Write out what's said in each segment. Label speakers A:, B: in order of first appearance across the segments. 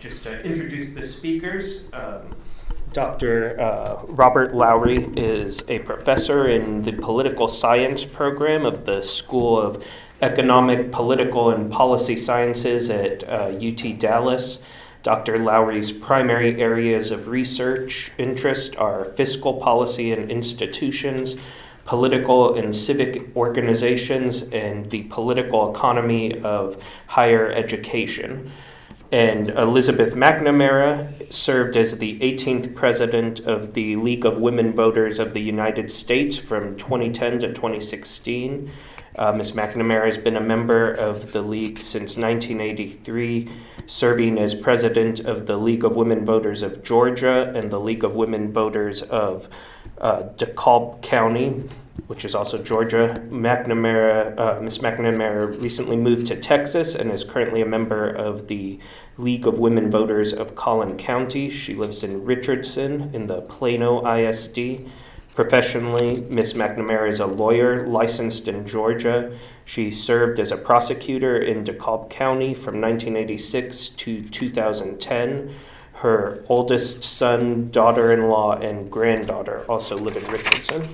A: Just to introduce the speakers, Dr. Robert Lowry is a professor in the political science program of the School of Economic, Political, and Policy Sciences at UT Dallas. Dr. Lowry's primary areas of research interest are fiscal policy and institutions, political and civic organizations, and the political economy of higher education. And Elizabeth McNamara served as the 18th president of the League of Women Voters of the United States from 2010 to 2016. Ms. McNamara has been a member of the League since 1983, serving as president of the League of Women Voters of Georgia and the League of Women Voters of DeKalb County, which is also Georgia. Ms. McNamara recently moved to Texas and is currently a member of the League of Women Voters of Collin County. She lives in Richardson in the Plano ISD. Professionally, Ms. McNamara is a lawyer licensed in Georgia. She served as a prosecutor in DeKalb County from 1986 to 2010. Her oldest son, daughter-in-law, and granddaughter also live in Richardson.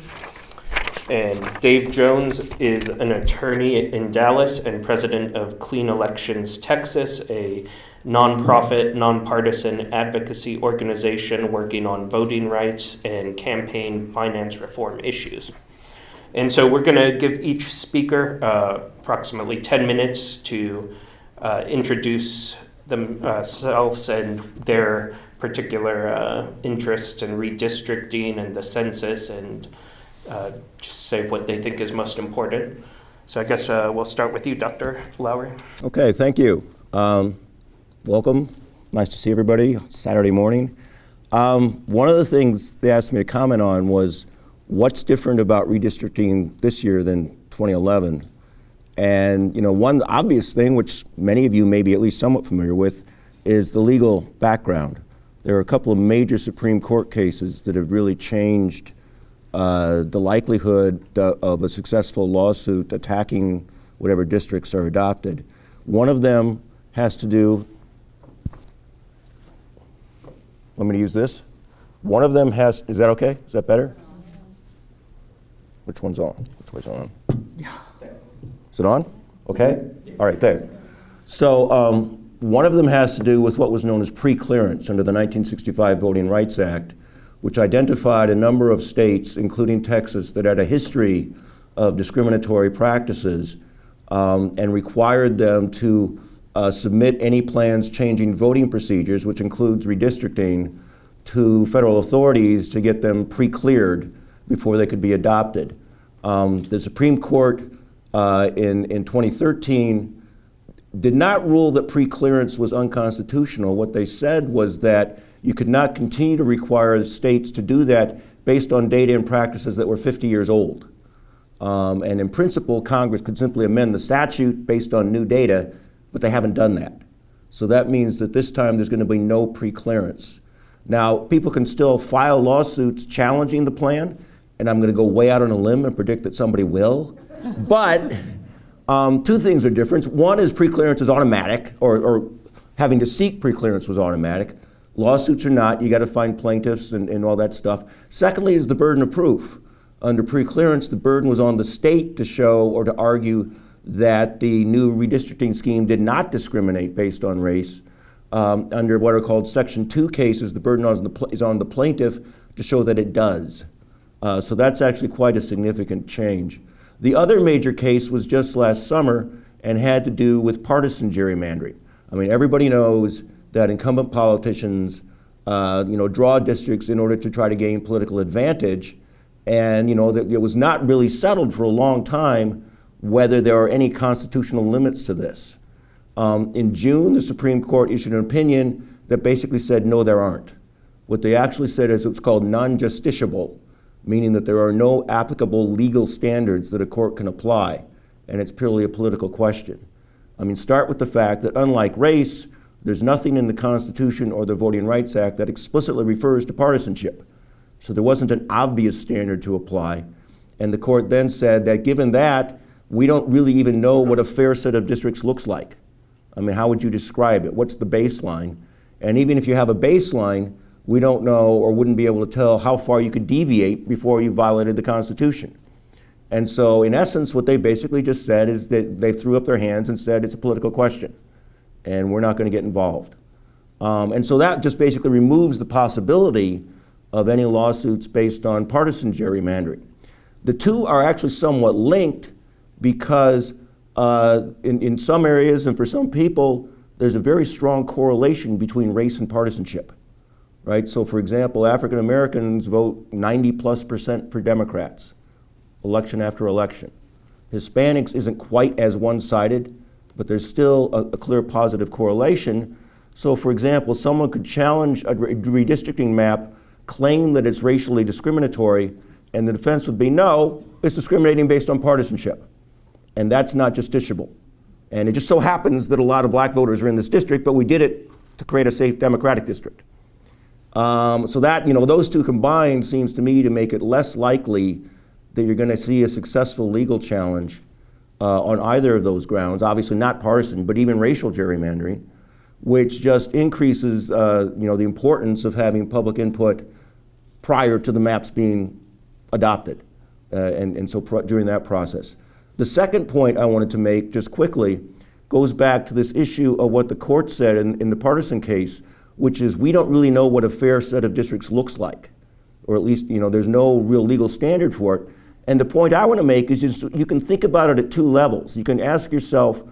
A: And Dave Jones is an attorney in Dallas and president of Clean Elections Texas, a nonprofit, nonpartisan advocacy organization working on voting rights and campaign finance reform issues. And so we're going to give each speaker approximately 10 minutes to introduce themselves and their particular interests in redistricting and the census, and just say what they think is most important. So I guess we'll start with you, Dr. Lowry.
B: Okay, thank you. Welcome. Nice to see everybody. Saturday morning. One of the things they asked me to comment on was what's different about redistricting this year than 2011. And one obvious thing, which many of you may be at least somewhat familiar with, is the legal background. There are a couple of major Supreme Court cases that have really changed the likelihood of a successful lawsuit attacking whatever districts are adopted. One of them has to do, want me to use this? One of them has, is that okay? Is that better? Which one's on? Which way's on? Is it on? Okay? All right, there. So one of them has to do with what was known as pre-clearance under the 1965 Voting Rights Act, which identified a number of states, including Texas, that had a history of discriminatory practices and required them to submit any plans changing voting procedures, which includes redistricting, to federal authorities to get them pre-cleared before they could be adopted. The Supreme Court in 2013 did not rule that pre-clearance was unconstitutional. What they said was that you could not continue to require states to do that based on data and practices that were 50 years old. And in principle, Congress could simply amend the statute based on new data, but they haven't done that. So that means that this time there's going to be no pre-clearance. Now, people can still file lawsuits challenging the plan, and I'm going to go way out on a limb and predict that somebody will. But two things are different. One is pre-clearance is automatic, or having to seek pre-clearance was automatic. Lawsuits are not. You got to find plaintiffs and all that stuff. Secondly is the burden of proof. Under pre-clearance, the burden was on the state to show or to argue that the new redistricting scheme did not discriminate based on race. Under what are called Section 2 cases, the burden is on the plaintiff to show that it does. So that's actually quite a significant change. The other major case was just last summer and had to do with partisan gerrymandering. I mean, everybody knows that incumbent politicians, draw districts in order to try to gain political advantage, and that it was not really settled for a long time whether there are any constitutional limits to this. In June, the Supreme Court issued an opinion that basically said no, there aren't. What they actually said is it's called non-justiciable, meaning that there are no applicable legal standards that a court can apply, and it's purely a political question. I mean, start with the fact that unlike race, there's nothing in the Constitution or the Voting Rights Act that explicitly refers to partisanship. So there wasn't an obvious standard to apply. And the court then said that given that, we don't really even know what a fair set of districts looks like. I mean, how would you describe it? What's the baseline? And even if you have a baseline, we don't know or wouldn't be able to tell how far you could deviate before you violated the Constitution. And so in essence, what they basically just said is that they threw up their hands and said it's a political question and we're not going to get involved. And so that just basically removes the possibility of any lawsuits based on partisan gerrymandering. The two are actually somewhat linked because in some areas and for some people, there's a very strong correlation between race and partisanship, right? So for example, African Americans vote 90+% for Democrats, election after election. Hispanics isn't quite as one-sided, but there's still a clear positive correlation. So for example, someone could challenge a redistricting map, claim that it's racially discriminatory, and the defense would be, no, it's discriminating based on partisanship. And that's not justiciable. And it just so happens that a lot of black voters are in this district, but we did it to create a safe Democratic district. So that, those two combined seems to me to make it less likely that you're going to see a successful legal challenge on either of those grounds, obviously not partisan, but even racial gerrymandering, which just increases the importance of having public input prior to the maps being adopted, and so during that process. The second point I wanted to make, just quickly, goes back to this issue of what the court said in the partisan case, which is we don't really know what a fair set of districts looks like, or at least there's no real legal standard for it. And the point I want to make is you can think about it at two levels. You can ask yourself,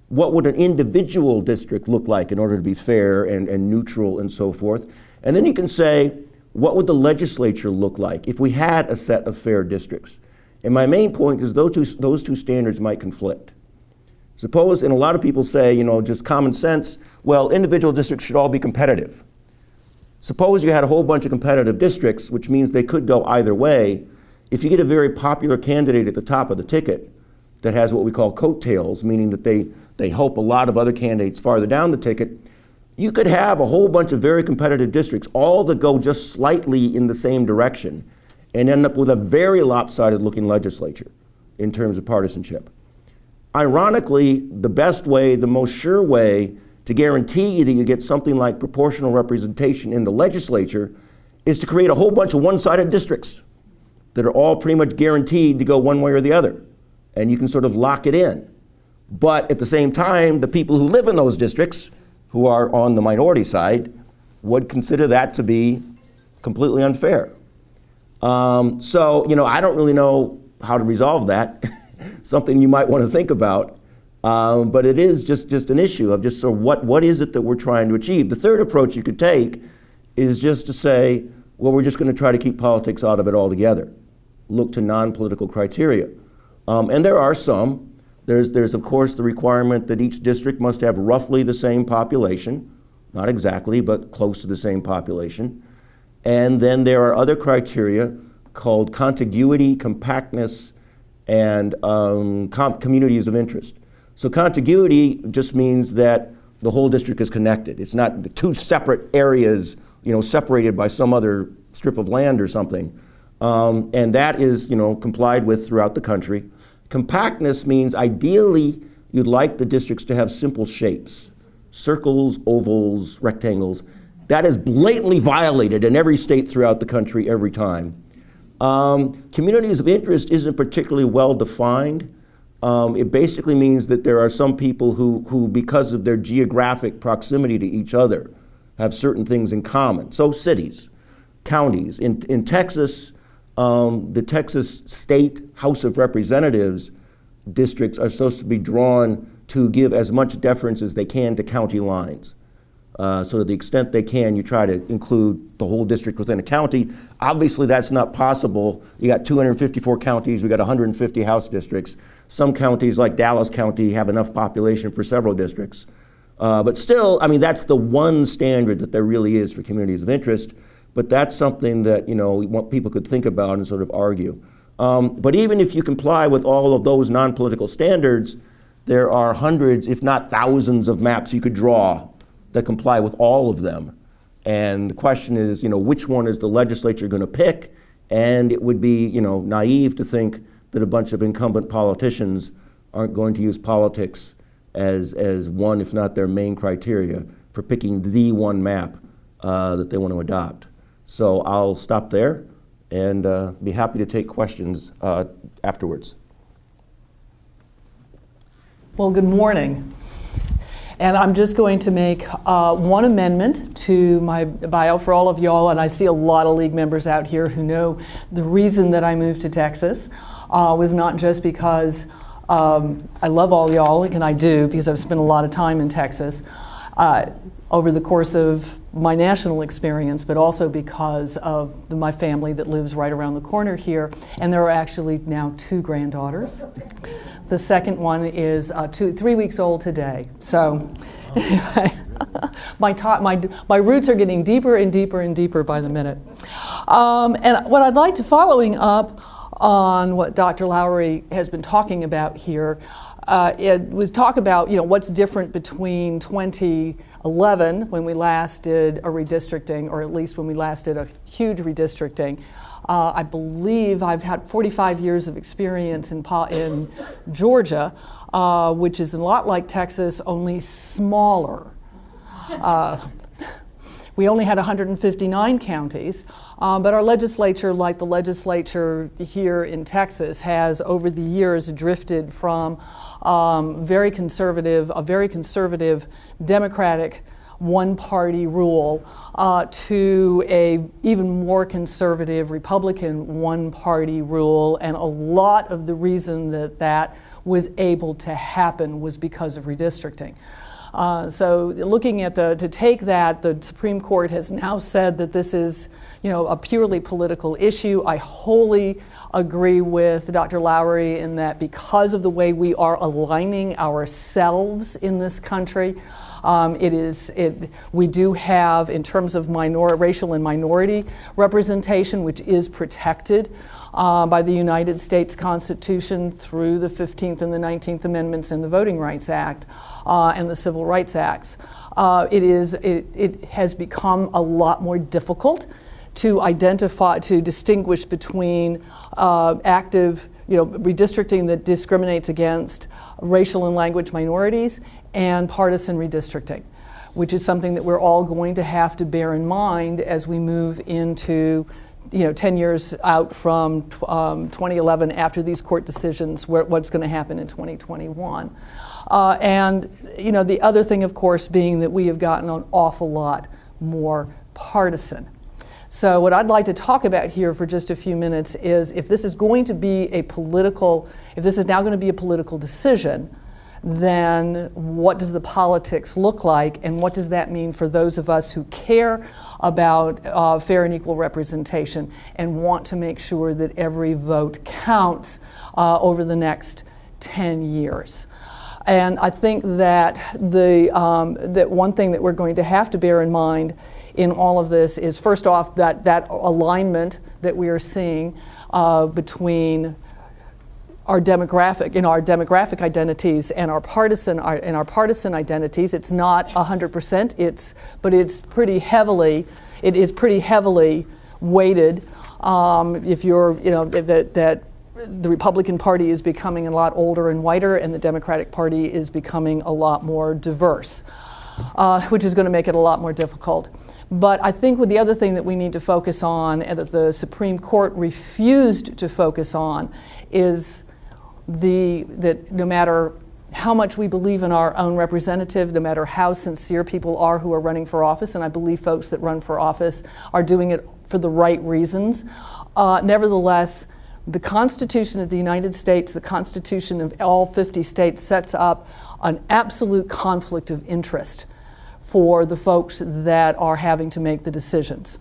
B: what would an individual district look like in order to be fair and neutral and so forth? And then you can say, what would the legislature look like if we had a set of fair districts? And my main point is those two standards might conflict. Suppose, and a lot of people say, just common sense, well, individual districts should all be competitive. Suppose you had a whole bunch of competitive districts, which means they could go either way. If you get a very popular candidate at the top of the ticket that has what we call coattails, meaning that they help a lot of other candidates farther down the ticket, you could have a whole bunch of very competitive districts, all that go just slightly in the same direction, and end up with a very lopsided looking legislature in terms of partisanship. Ironically, the best way, the most sure way to guarantee that you get something like proportional representation in the legislature is to create a whole bunch of one-sided districts that are all pretty much guaranteed to go one way or the other. And you can sort of lock it in. But at the same time, the people who live in those districts, who are on the minority side, would consider that to be completely unfair. So, I don't really know how to resolve that. Something you might want to think about. But it is just an issue of just what is it that we're trying to achieve? The third approach you could take is just to say, well, we're just going to try to keep politics out of it altogether. Look to non-political criteria. And there are some. There's of course the requirement that each district must have roughly the same population, not exactly, but close to the same population. And then there are other criteria called contiguity, compactness, and communities of interest. So contiguity just means that the whole district is connected. It's not the two separate areas, separated by some other strip of land or something. And that is, complied with throughout the country. Compactness means ideally you'd like the districts to have simple shapes, circles, ovals, rectangles. That is blatantly violated in every state throughout the country every time. Communities of interest isn't particularly well defined. It basically means that there are some people who, because of their geographic proximity to each other, have certain things in common. So cities, counties. In Texas, the Texas State House of Representatives districts are supposed to be drawn to give as much deference as they can to county lines. So to the extent they can, you try to include the whole district within a county. Obviously, that's not possible. You got 254 counties, we got 150 House districts. Some counties, like Dallas County, have enough population for several districts. But still, that's the one standard that there really is for communities of interest. But that's something that people could think about and sort of argue. But even if you comply with all of those non-political standards, there are hundreds, if not thousands, of maps you could draw that comply with all of them. And the question is, which one is the legislature going to pick? And it would be, naive to think that a bunch of incumbent politicians aren't going to use politics as one, if not their main criteria for picking the one map that they want to adopt. So I'll stop there and be happy to take questions afterwards.
C: Well, good morning. And I'm just going to make one amendment to my bio for all of y'all, and I see a lot of league members out here who know the reason that I moved to Texas was not just because I love all y'all, and I do, because I've spent a lot of time in Texas over the course of my national experience, but also because of my family that lives right around the corner here, and there are actually now 2 granddaughters. The second one is 3 weeks old today. So anyway, my roots are getting deeper and deeper and deeper by the minute. And what I'd like to, following up on what Dr. Lowry has been talking about here, it was talk about what's different between 2011 when we last did a redistricting, or at least when we last did a huge redistricting. I believe I've had 45 years of experience in Georgia, which is a lot like Texas, only smaller. We only had 159 counties, but our legislature, like the legislature here in Texas, has over the years drifted from a very conservative Democratic one-party rule to a even more conservative Republican one-party rule, and a lot of the reason that was able to happen was because of redistricting. So looking at to take that, the Supreme Court has now said that this is, a purely political issue. I wholly agree with Dr. Lowry in that because of the way we are aligning ourselves in this country, we do have, in terms of racial and minority representation, which is protected by the United States Constitution through the 15th and the 19th Amendments and the Voting Rights Act and the Civil Rights Acts. It has become a lot more difficult to distinguish between active redistricting that discriminates against racial and language minorities and partisan redistricting, which is something that we're all going to have to bear in mind as we move into 10 years out from 2011 after these court decisions, what's going to happen in 2021. And the other thing, of course, being that we have gotten an awful lot more partisan. So what I'd like to talk about here for just a few minutes is if this is now going to be a political decision, then what does the politics look like, and what does that mean for those of us who care about fair and equal representation and want to make sure that every vote counts over the next 10 years. And I think that that one thing that we're going to have to bear in mind in all of this is, first off, that alignment that we are seeing between our demographic identities and our partisan identities. It's not 100%. But it's pretty heavily. It is pretty heavily weighted. If you're, that the Republican Party is becoming a lot older and whiter, and the Democratic Party is becoming a lot more diverse, which is going to make it a lot more difficult. But I think the other thing that we need to focus on, and that the Supreme Court refused to focus on, is that no matter how much we believe in our own representative, no matter how sincere people are who are running for office, and I believe folks that run for office are doing it for the right reasons, nevertheless, the Constitution of the United States, the Constitution of all 50 states, sets up an absolute conflict of interest for the folks that are having to make the decisions.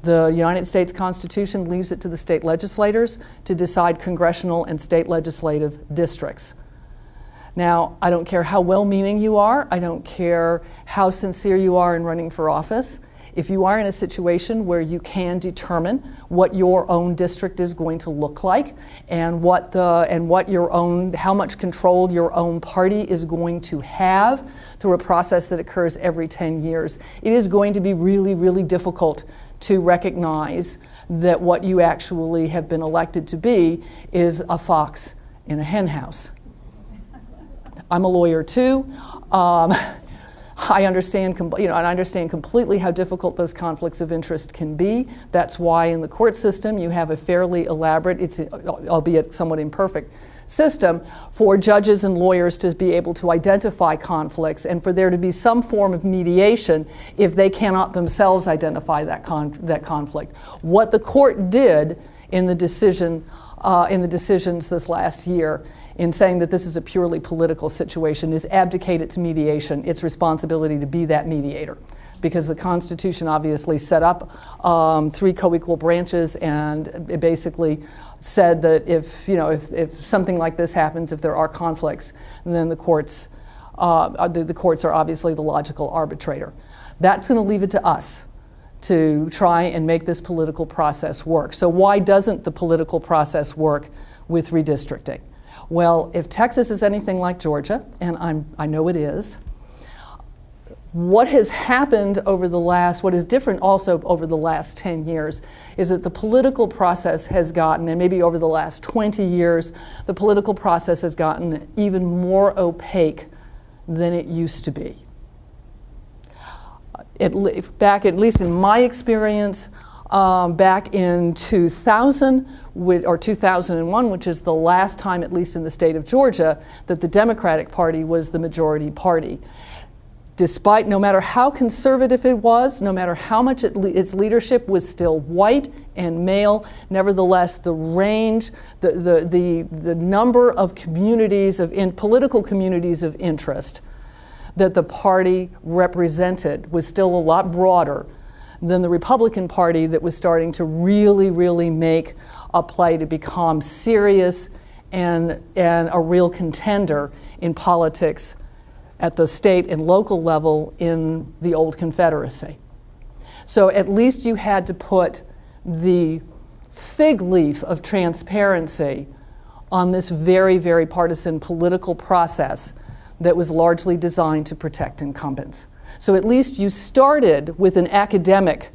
C: The United States Constitution leaves it to the state legislators to decide congressional and state legislative districts. Now, I don't care how well-meaning you are, I don't care how sincere you are in running for office. If you are in a situation where you can determine what your own district is going to look like and how much control your own party is going to have through a process that occurs every 10 years, it is going to be really, really difficult to recognize that what you actually have been elected to be is a fox in a hen house. I'm a lawyer too. I understand, and I understand completely how difficult those conflicts of interest can be. That's why in the court system you have a fairly elaborate, it's albeit somewhat imperfect, system for judges and lawyers to be able to identify conflicts and for there to be some form of mediation if they cannot themselves identify that conflict. What the court did in the decisions this last year in saying that this is a purely political situation is abdicate its mediation, its responsibility to be that mediator. Because the Constitution obviously set up 3 co-equal branches, and it basically said that if something like this happens, if there are conflicts, then the courts are obviously the logical arbitrator. That's going to leave it to us to try and make this political process work. So why doesn't the political process work with redistricting? Well, if Texas is anything like Georgia, and I know it is, what has happened what is different also over the last 10 years is that the political process has gotten, and maybe over the last 20 years, the political process has gotten even more opaque than it used to be. Back, at least in my experience, back in 2000 or 2001, which is the last time, at least in the state of Georgia, that the Democratic Party was the majority party. Despite, no matter how conservative it was, no matter how much its leadership was still white and male, nevertheless the range, the number of communities political communities of interest that the party represented was still a lot broader than the Republican Party that was starting to really, really make a play to become serious and a real contender in politics at the state and local level in the old Confederacy. So at least you had to put the fig leaf of transparency on this very, very partisan political process that was largely designed to protect incumbents. So at least you started with an academic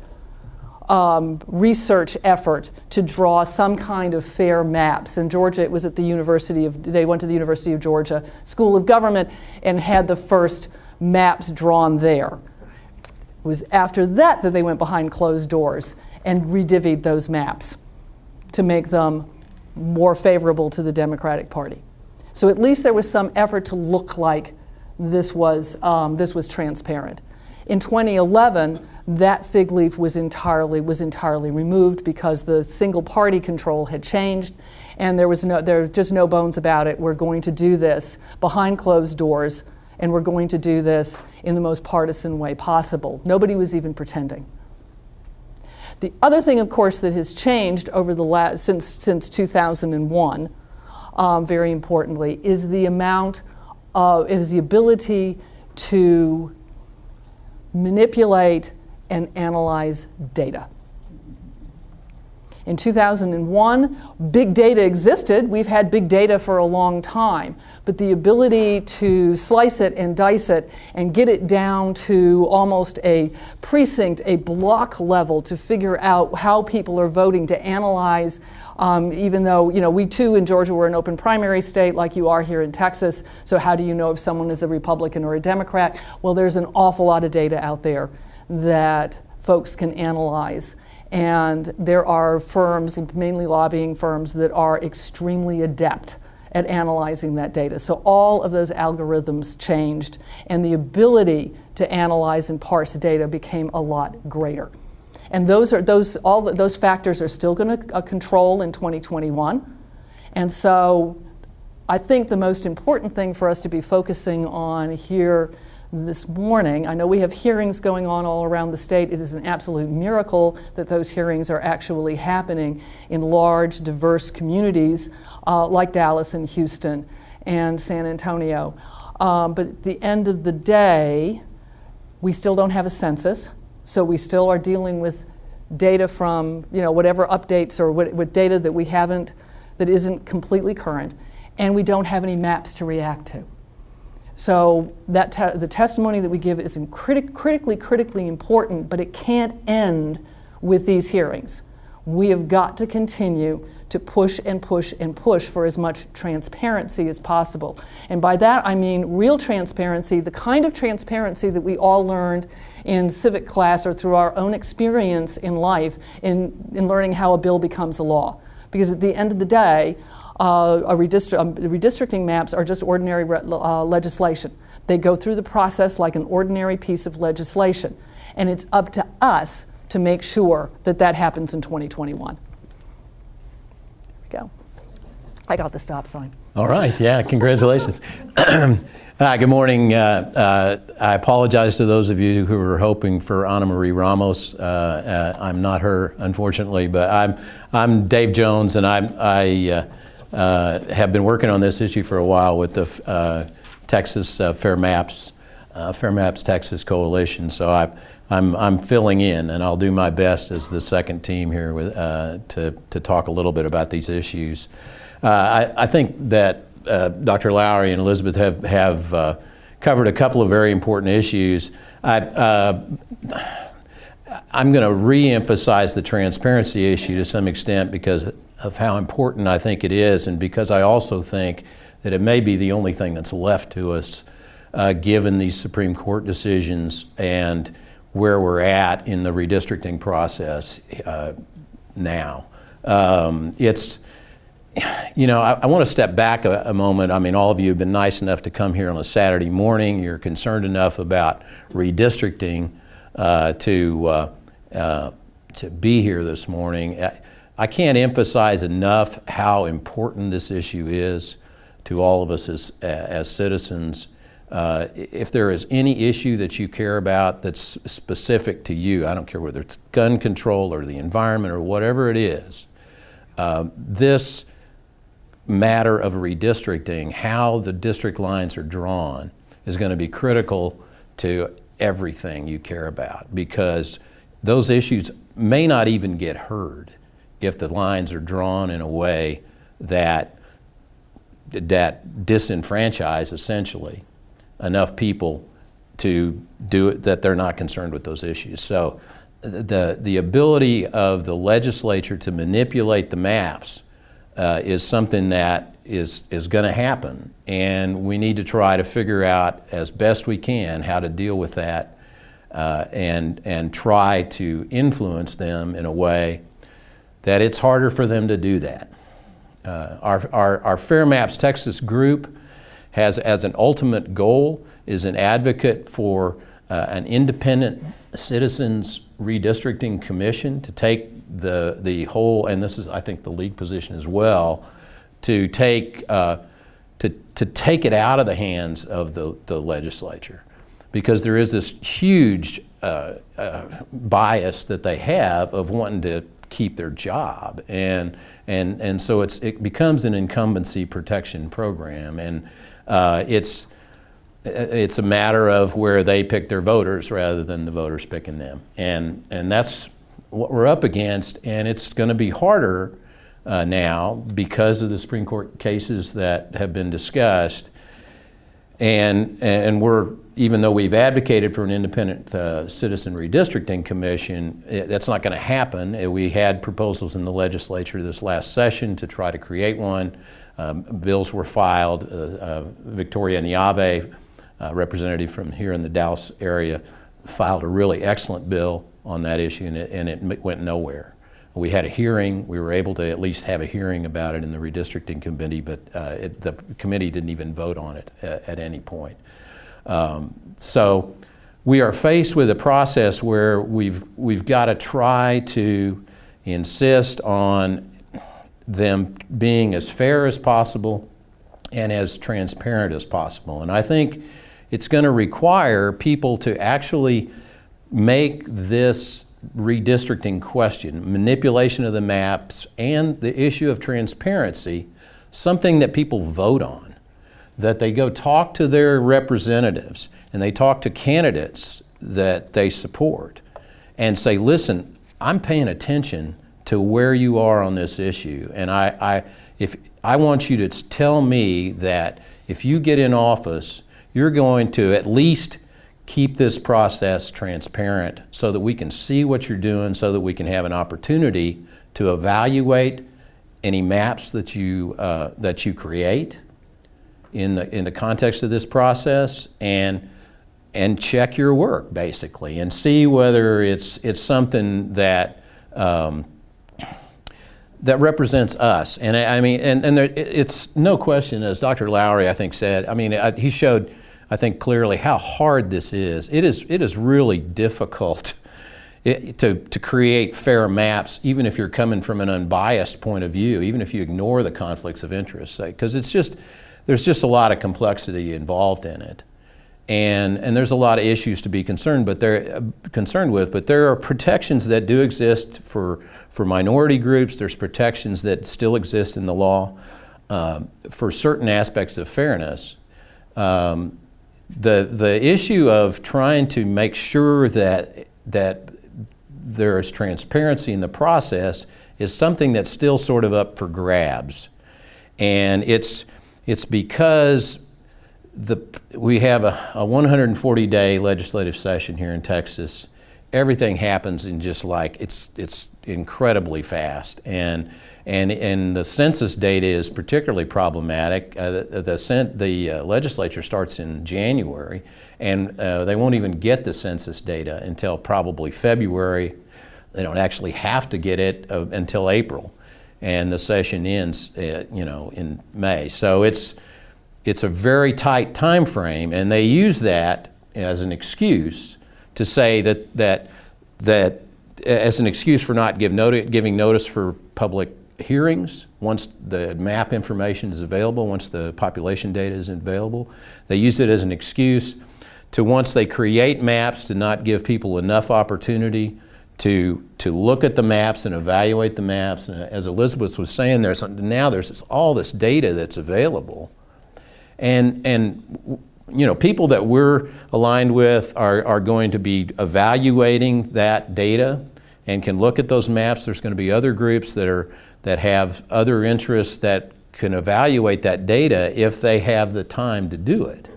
C: research effort to draw some kind of fair maps. In Georgia, it was at they went to the University of Georgia School of Government and had the first maps drawn there. It was after that that they went behind closed doors and redivvied those maps to make them more favorable to the Democratic Party. So at least there was some effort to look like this was transparent. In 2011, that fig leaf was entirely removed because the single party control had changed, and there were just no bones about it. We're going to do this behind closed doors, and we're going to do this in the most partisan way possible. Nobody was even pretending. The other thing, of course, that has changed over since 2001, very importantly, is the ability to manipulate and analyze data. In 2001, big data existed. We've had big data for a long time, but the ability to slice it and dice it and get it down to almost a precinct, a block level to figure out how people are voting, to analyze, even though, we too in Georgia were an open primary state like you are here in Texas, so how do you know if someone is a Republican or a Democrat? Well, there's an awful lot of data out there that folks can analyze. And there are firms, mainly lobbying firms, that are extremely adept at analyzing that data. So all of those algorithms changed, and the ability to analyze and parse data became a lot greater. And all those factors are still going to control in 2021. And so I think the most important thing for us to be focusing on here this morning, I know we have hearings going on all around the state. It is an absolute miracle that those hearings are actually happening in large, diverse communities like Dallas and Houston and San Antonio. But at the end of the day, we still don't have a census, so we still are dealing with data from whatever updates or what data that we haven't, that isn't completely current, and we don't have any maps to react to. So the testimony that we give is critically important, but it can't end with these hearings. We have got to continue to push and push and push for as much transparency as possible. And by that I mean real transparency, the kind of transparency that we all learned in civic class or through our own experience in life in learning how a bill becomes a law. Because at the end of the day, redistricting maps are just ordinary legislation. They go through the process like an ordinary piece of legislation. And it's up to us to make sure that that happens in 2021. Go. I got the stop sign.
D: All right, yeah, congratulations. Good morning. I apologize to those of you who were hoping for Ana Marie Ramos. I'm not her, unfortunately, but I'm Dave Jones, and I have been working on this issue for a while with the Texas Fair Maps Texas Coalition. So I'm filling in, and I'll do my best as the second team here with, to talk a little bit about these issues. I think that Dr. Lowry and Elizabeth have covered a couple of very important issues. I'm going to re-emphasize the transparency issue to some extent because of how important I think it is, and because I also think that it may be the only thing that's left to us given these Supreme Court decisions and where we're at in the redistricting process now. It's, you know, I want to step back a moment. I mean, all of you have been nice enough to come here on a Saturday morning. You're concerned enough about redistricting to be here this morning. I can't emphasize enough how important this issue is to all of us as citizens. If there is any issue that you care about that's specific to you, I don't care whether it's gun control or the environment or whatever it is, this matter of redistricting, how the district lines are drawn, is going to be critical to everything you care about, because those issues may not even get heard if the lines are drawn in a way that disenfranchise essentially enough people to do it that they're not concerned with those issues. So the ability of the legislature to manipulate the maps is something that is going to happen, and we need to try to figure out as best we can how to deal with that and try to influence them in a way that it's harder for them to do that. Our Fair Maps Texas group has, as an ultimate goal, is an advocate for an independent citizens redistricting commission to take the whole, and this is I think the league position as well, to take it out of the hands of the legislature, because there is this huge bias that they have of wanting to keep their job, and so it becomes an incumbency protection program, and it's a matter of where they pick their voters rather than the voters picking them, and that's what we're up against, and it's going to be harder now because of the Supreme Court cases that have been discussed, and we're, even though we've advocated for an independent citizen redistricting commission, that's not going to happen. We had proposals in the legislature this last session to try to create one. Bills were filed. Victoria Niave, representative from here in the Dallas area, filed a really excellent bill on that issue, and it went nowhere. We had a hearing. We were able to at least have a hearing about it in the redistricting committee, but the committee didn't even vote on it at any point. So we are faced with a process where we've got to try to insist on them being as fair as possible and as transparent as possible. And I think it's going to require people to actually make this redistricting question, manipulation of the maps, and the issue of transparency something that people vote on, that they go talk to their representatives and they talk to candidates that they support and say, listen, I'm paying attention to where you are on this issue, and I want you to tell me that if you get in office, you're going to at least keep this process transparent so that we can see what you're doing, so that we can have an opportunity to evaluate any maps that you create in the context of this process, and check your work basically, and see whether it's something that that represents us. And I mean, and there, it's no question, as Dr. Lowry I think said. I mean, he showed, I think, clearly how hard this is. It is really difficult to create fair maps, even if you're coming from an unbiased point of view, even if you ignore the conflicts of interest, because there's just a lot of complexity involved in it, and there's a lot of issues to be concerned with. But there are protections that do exist for minority groups. There's protections that still exist in the law for certain aspects of fairness. The issue of trying to make sure that there is transparency in the process is something that's still sort of up for grabs. And it's because we have a 140-day legislative session here in Texas. Everything happens in just like, it's incredibly fast. And the census data is particularly problematic. The legislature starts in January, and they won't even get the census data until probably February. They don't actually have to get it until April, and the session ends, in May. So it's a very tight time frame, and they use that as an excuse to say that as an excuse for not giving notice for public hearings once the map information is available, once the population data is available. They use it as an excuse to, once they create maps, to not give people enough opportunity to look at the maps and evaluate the maps. And as Elizabeth was saying, there's all this data that's available. And people that we're aligned with are going to be evaluating that data and can look at those maps. There's going to be other groups that have other interests that can evaluate that data if they have the time to do it.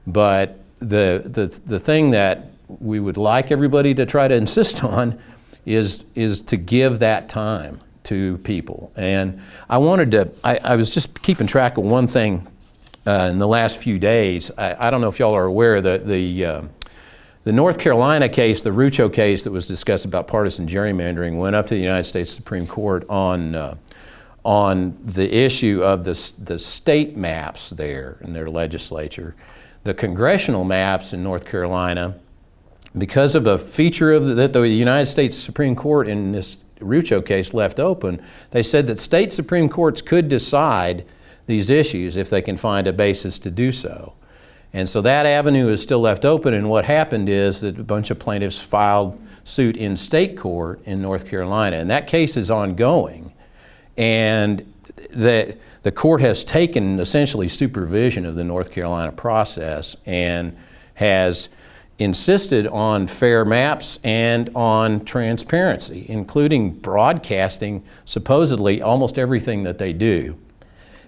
D: But the thing that we would like everybody to try to insist on is to give that time to people. And I was just keeping track of one thing in the last few days. I don't know if y'all are aware that the North Carolina case, the Rucho case that was discussed about partisan gerrymandering, went up to the United States Supreme Court on the issue of the state maps there in their legislature. The congressional maps in North Carolina, because of a feature that the United States Supreme Court in this Rucho case left open, they said that state Supreme Courts could decide these issues if they can find a basis to do so. And so that avenue is still left open, and what happened is that a bunch of plaintiffs filed suit in state court in North Carolina, and that case is ongoing. And the court has taken essentially supervision of the North Carolina process and has insisted on fair maps and on transparency, including broadcasting supposedly almost everything that they do.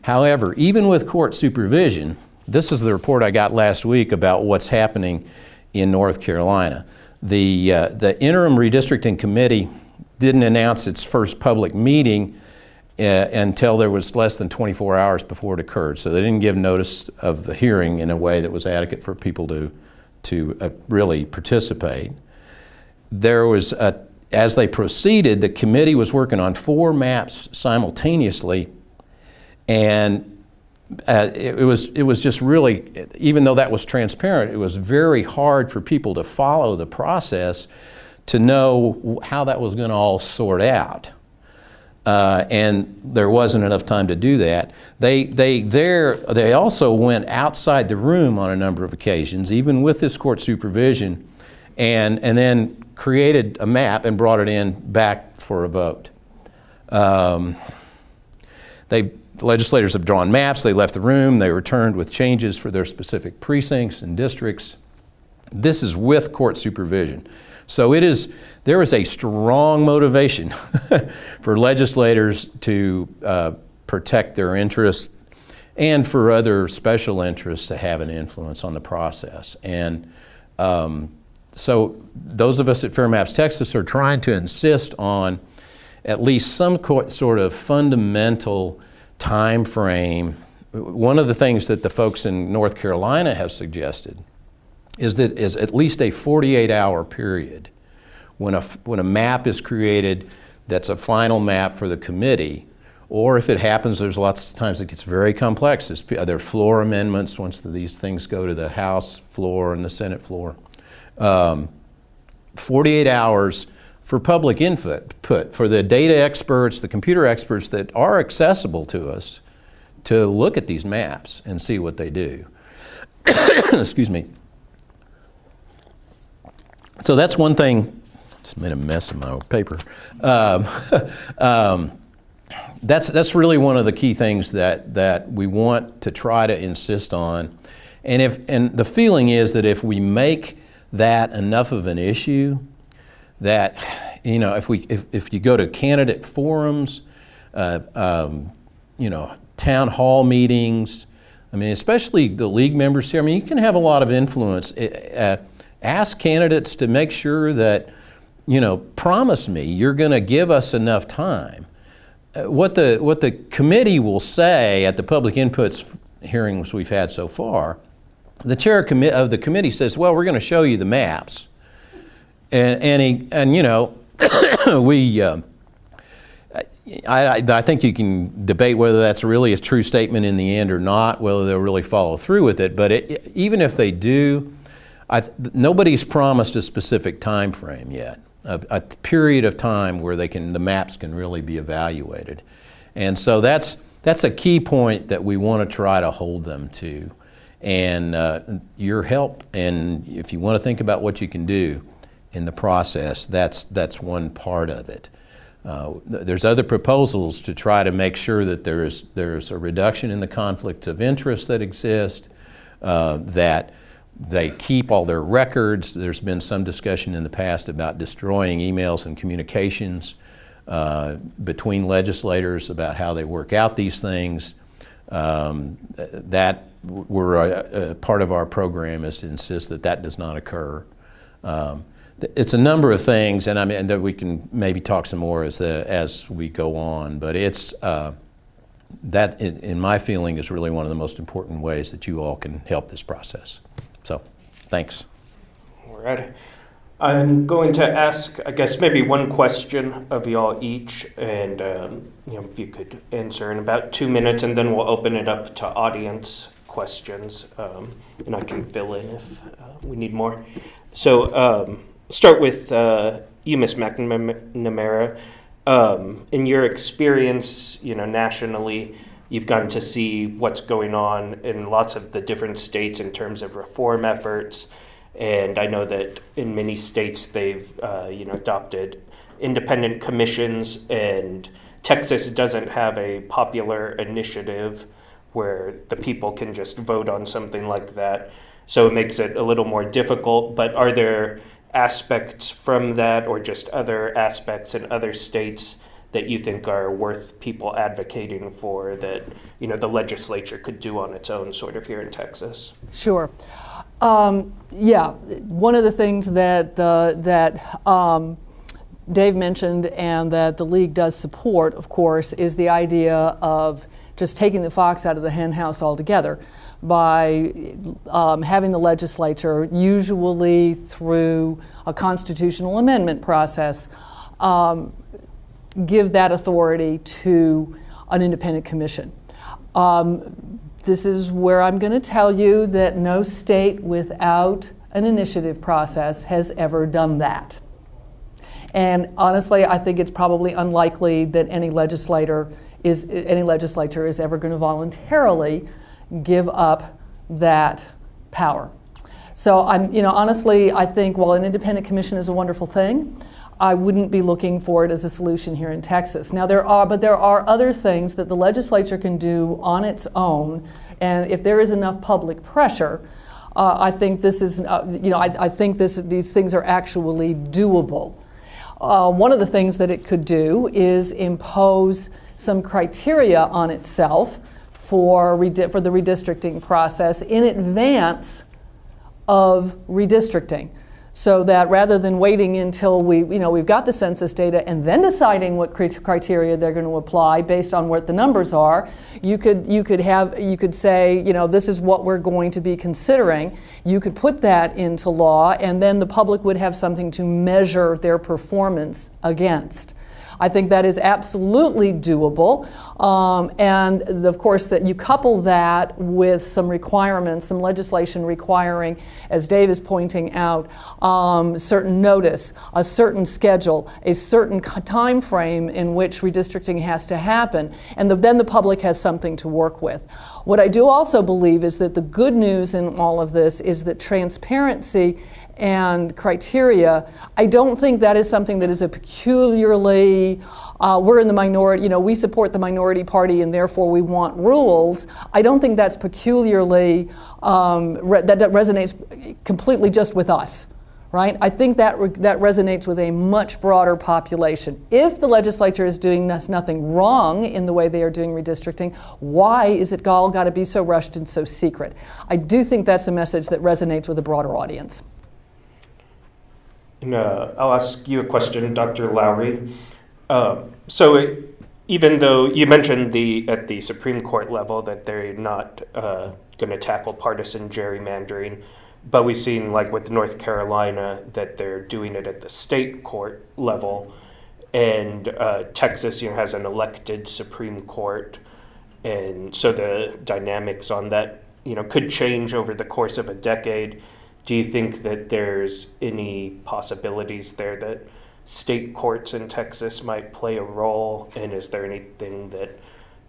D: However, even with court supervision, this is the report I got last week about what's happening in North Carolina. The interim redistricting committee didn't announce its first public meeting until there was less than 24 hours before it occurred. So they didn't give notice of the hearing in a way that was adequate for people to really participate. There was, as they proceeded, the committee was working on 4 maps simultaneously, and it was just really, even though that was transparent, it was very hard for people to follow the process to know how that was going to all sort out. And there wasn't enough time to do that. They also went outside the room on a number of occasions, even with this court supervision, and then created a map and brought it in back for a vote. The legislators have drawn maps, they left the room, they returned with changes for their specific precincts and districts. This is with court supervision. So there is a strong motivation for legislators to protect their interests and for other special interests to have an influence on the process. And so those of us at Fair Maps Texas are trying to insist on at least some sort of fundamental time frame. One of the things that the folks in North Carolina have suggested is at least a 48-hour period when a map is created that's a final map for the committee, or if it happens, there's lots of times it gets very complex. There are floor amendments once these things go to the House floor and the Senate floor. 48 hours for public input, for the data experts, the computer experts that are accessible to us to look at these maps and see what they do. Excuse me. So that's one thing. Just made a mess of my paper. That's really one of the key things that we want to try to insist on. And the feeling is that if we make that enough of an issue, that if you go to candidate forums, town hall meetings, I mean, especially the league members here, I mean, you can have a lot of influence. Ask candidates to make sure that, promise me you're going to give us enough time. What the committee will say at the public inputs hearings we've had so far, the chair of the committee says, well, we're going to show you the maps. I think you can debate whether that's really a true statement in the end or not, whether they'll really follow through with it. But even if they do, nobody's promised a specific time frame yet, a period of time where the maps can really be evaluated. And so that's a key point that we want to try to hold them to. And your help, and if you want to think about what you can do in the process, that's one part of it. There's other proposals to try to make sure that there's a reduction in the conflicts of interest that exist, that they keep all their records. There's been some discussion in the past about destroying emails and communications between legislators about how they work out these things. That part of our program is to insist that does not occur. It's a number of things, and I mean that we can maybe talk some more as we go on. But it's that, in my feeling, is really one of the most important ways that you all can help this process. So, thanks.
A: All right. I'm going to ask, I guess, maybe one question of y'all each, and if you could answer in about 2 minutes, and then we'll open it up to audience questions, and I can fill in if we need more. So, start with you, Ms. McNamara. In your experience, nationally, you've gotten to see what's going on in lots of the different states in terms of reform efforts. And I know that in many states they've, adopted independent commissions, and Texas doesn't have a popular initiative where the people can just vote on something like that. So it makes it a little more difficult. But are there aspects from that, or just other aspects in other states that you think are worth people advocating for that, the legislature could do on its own sort of here in Texas?
C: Sure. One of the things that Dave mentioned and that the league does support, of course, is the idea of just taking the fox out of the hen house altogether by having the legislature, usually through a constitutional amendment process, give that authority to an independent commission. This is where I'm going to tell you that no state without an initiative process has ever done that. And honestly, I think it's probably unlikely that any legislature is ever going to voluntarily give up that power. So honestly, I think while an independent commission is a wonderful thing, I wouldn't be looking for it as a solution here in Texas. Now there are other things that the legislature can do on its own, and if there is enough public pressure, I think this is, I think these things are actually doable. One of the things that it could do is impose some criteria on itself for the redistricting process in advance of redistricting. So that rather than waiting until we've got the census data and then deciding what criteria they're going to apply based on what the numbers are, you could say, this is what we're going to be considering. You could put that into law, and then the public would have something to measure their performance against. I think that is absolutely doable, and of course that you couple that with some requirements, some legislation requiring, as Dave is pointing out, certain notice, a certain schedule, a certain time frame in which redistricting has to happen, and then the public has something to work with. What I do also believe is that the good news in all of this is that transparency and criteria, I don't think that is something that is a peculiarly, we're in the minority, we support the minority party and therefore we want rules. I don't think that's peculiarly, that resonates completely just with us, right? I think that resonates with a much broader population. If the legislature is doing nothing wrong in the way they are doing redistricting, why is it all got to be so rushed and so secret? I do think that's a message that resonates with a broader audience.
A: And, I'll ask you a question, Dr. Lowry. Even though you mentioned at the Supreme Court level that they're not going to tackle partisan gerrymandering, but we've seen, like with North Carolina, that they're doing it at the state court level, and Texas has an elected Supreme Court, and so the dynamics on that could change over the course of a decade. Do you think that there's any possibilities there that state courts in Texas might play a role? And is there anything that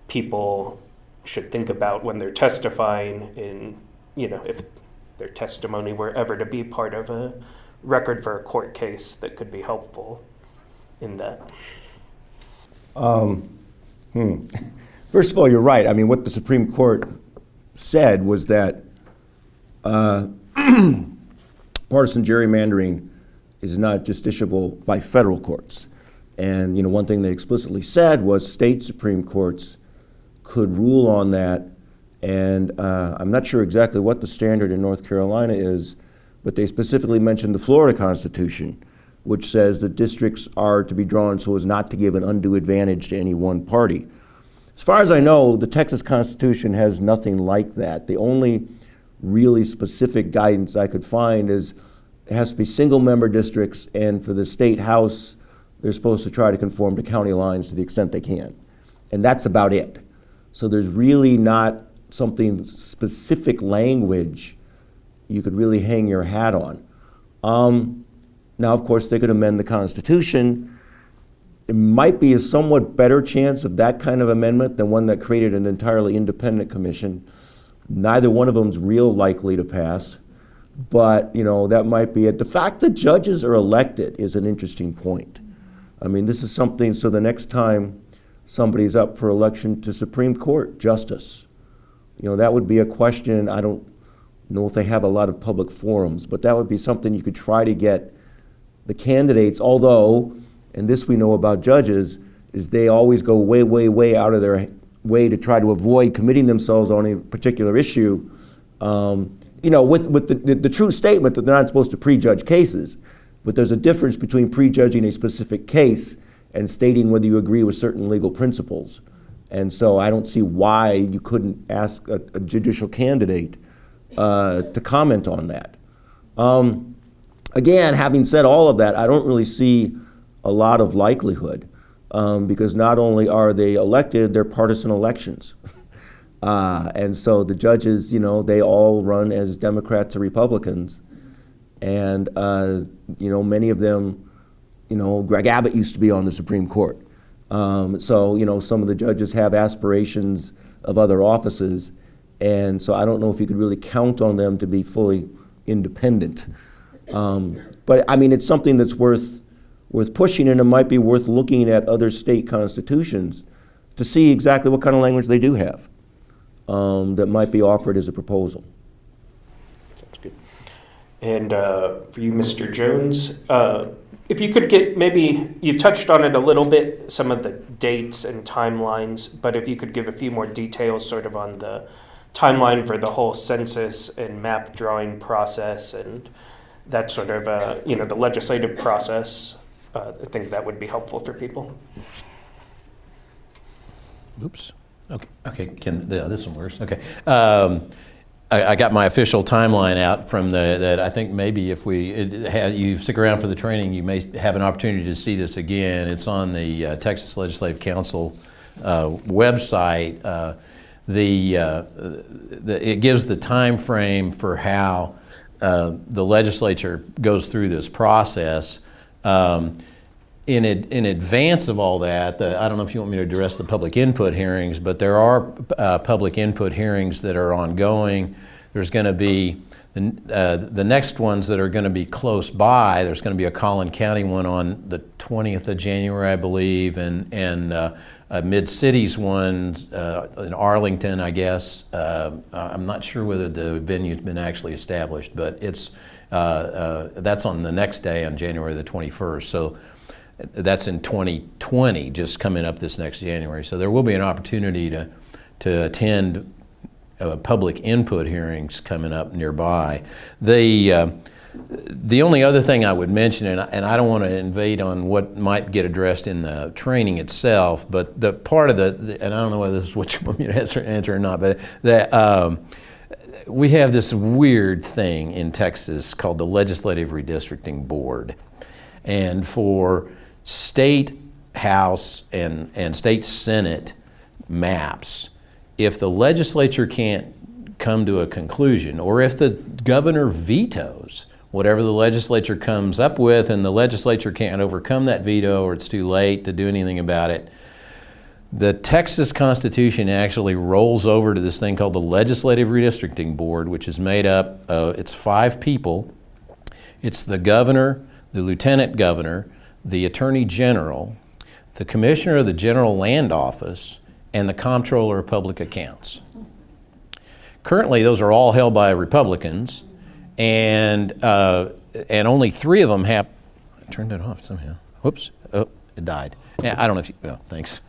A: people should think about when they're testifying if their testimony were ever to be part of a record for a court case that could be helpful in that?
B: First of all, you're right. I mean, what the Supreme Court said was that partisan gerrymandering is not justiciable by federal courts. And one thing they explicitly said was state Supreme Courts could rule on that. And I'm not sure exactly what the standard in North Carolina is, but they specifically mentioned the Florida Constitution, which says that districts are to be drawn so as not to give an undue advantage to any one party. As far as I know, the Texas Constitution has nothing like that. The only really specific guidance I could find is it has to be single-member districts, and for the state house, they're supposed to try to conform to county lines to the extent they can. And that's about it. So there's really not something specific language you could really hang your hat on. Now, of course, they could amend the Constitution. It might be a somewhat better chance of that kind of amendment than one that created an entirely independent commission. Neither one of them is real likely to pass, but that might be it. The fact that judges are elected is an interesting point. I mean, this is something, so the next time somebody's up for election to Supreme Court justice, that would be a question. I don't know if they have a lot of public forums, but that would be something you could try to get the candidates, although, and this we know about judges, is they always go way, way, way out of their way to try to avoid committing themselves on a particular issue, with the true statement that they're not supposed to prejudge cases. But there's a difference between prejudging a specific case and stating whether you agree with certain legal principles. And so I don't see why you couldn't ask a judicial candidate to comment on that. Again, having said all of that, I don't really see a lot of likelihood. Because not only are they elected, they're partisan elections. And so the judges, they all run as Democrats or Republicans. And, many of them, Greg Abbott used to be on the Supreme Court. So, some of the judges have aspirations of other offices. And so I don't know if you could really count on them to be fully independent. But I mean, it's something that's worth pushing, and it might be worth looking at other state constitutions to see exactly what kind of language they do have that might be offered as a proposal.
A: Sounds good. And for you, Mr. Jones, if you could get, maybe you touched on it a little bit, some of the dates and timelines, but if you could give a few more details sort of on the timeline for the whole census and map drawing process and that sort of, the legislative process, I think that would be helpful for people.
D: Oops. Okay. This one works. Okay. I got my official timeline out from that I think maybe if you stick around for the training, you may have an opportunity to see this again. It's on the Texas Legislative Council website. It gives the time frame for how the legislature goes through this process. In advance of all that, I don't know if you want me to address the public input hearings, but there are public input hearings that are ongoing. There's going to be the next ones that are going to be close by. There's going to be a Collin County one on the 20th of January, I believe, and a Mid-Cities one in Arlington, I guess. I'm not sure whether the venue's been actually established, but it's that's on the next day on January the 21st. So that's in 2020, just coming up this next January. So there will be an opportunity to attend public input hearings coming up nearby. The only other thing I would mention, and I don't want to invade on what might get addressed in the training itself, but the part of and I don't know whether this is what you want me to answer or not, but that we have this weird thing in Texas called the Legislative Redistricting Board. And for state House and state Senate maps, if the legislature can't come to a conclusion, or if the governor vetoes whatever the legislature comes up with and the legislature can't overcome that veto or it's too late to do anything about it, the Texas Constitution actually rolls over to this thing called the Legislative Redistricting Board, which is made up, it's 5 people. It's the governor, the lieutenant governor, the attorney general, the commissioner of the general land office, and the comptroller of public accounts. Currently, those are all held by Republicans, and only 3 of them have. I turned it off somehow. Whoops! Oh, it died. I don't know if you. Well, thanks.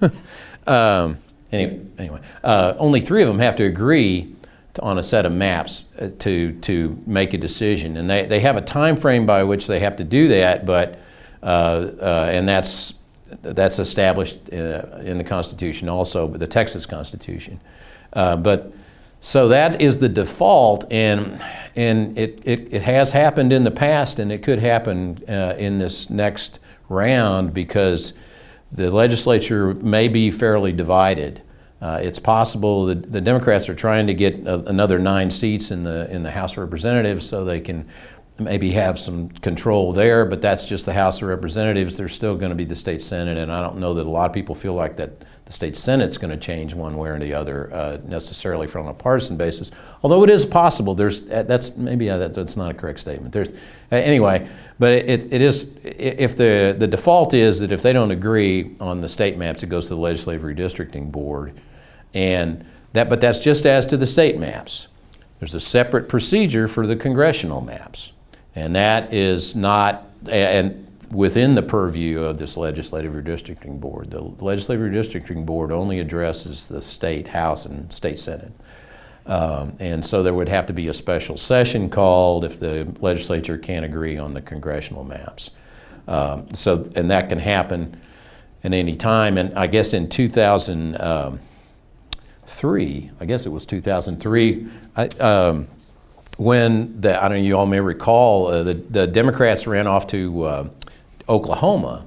D: Anyway, only 3 of them have to agree on a set of maps to make a decision, and they have a time frame by which they have to do that, but and that's established in the Constitution also, the Texas Constitution. But so that is the default, and it has happened in the past, and it could happen in this next round because the legislature may be fairly divided. It's possible that the Democrats are trying to get another 9 seats in the House of Representatives so they can maybe have some control there, but that's just the House of Representatives. There's still going to be the state Senate, and I don't know that a lot of people feel like that the state Senate's going to change one way or the other necessarily from a partisan basis, although it is possible. That's not a correct statement. Anyway, but it is, if the default is that if they don't agree on the state maps, it goes to the Legislative Redistricting Board, but that's just as to the state maps. There's a separate procedure for the congressional maps, and that is not within the purview of this Legislative Redistricting Board. The Legislative Redistricting Board only addresses the state House and state Senate. And so there would have to be a special session called if the legislature can't agree on the congressional maps. And that can happen at any time. And I guess in 2003, when I don't know, you all may recall, the Democrats ran off to Oklahoma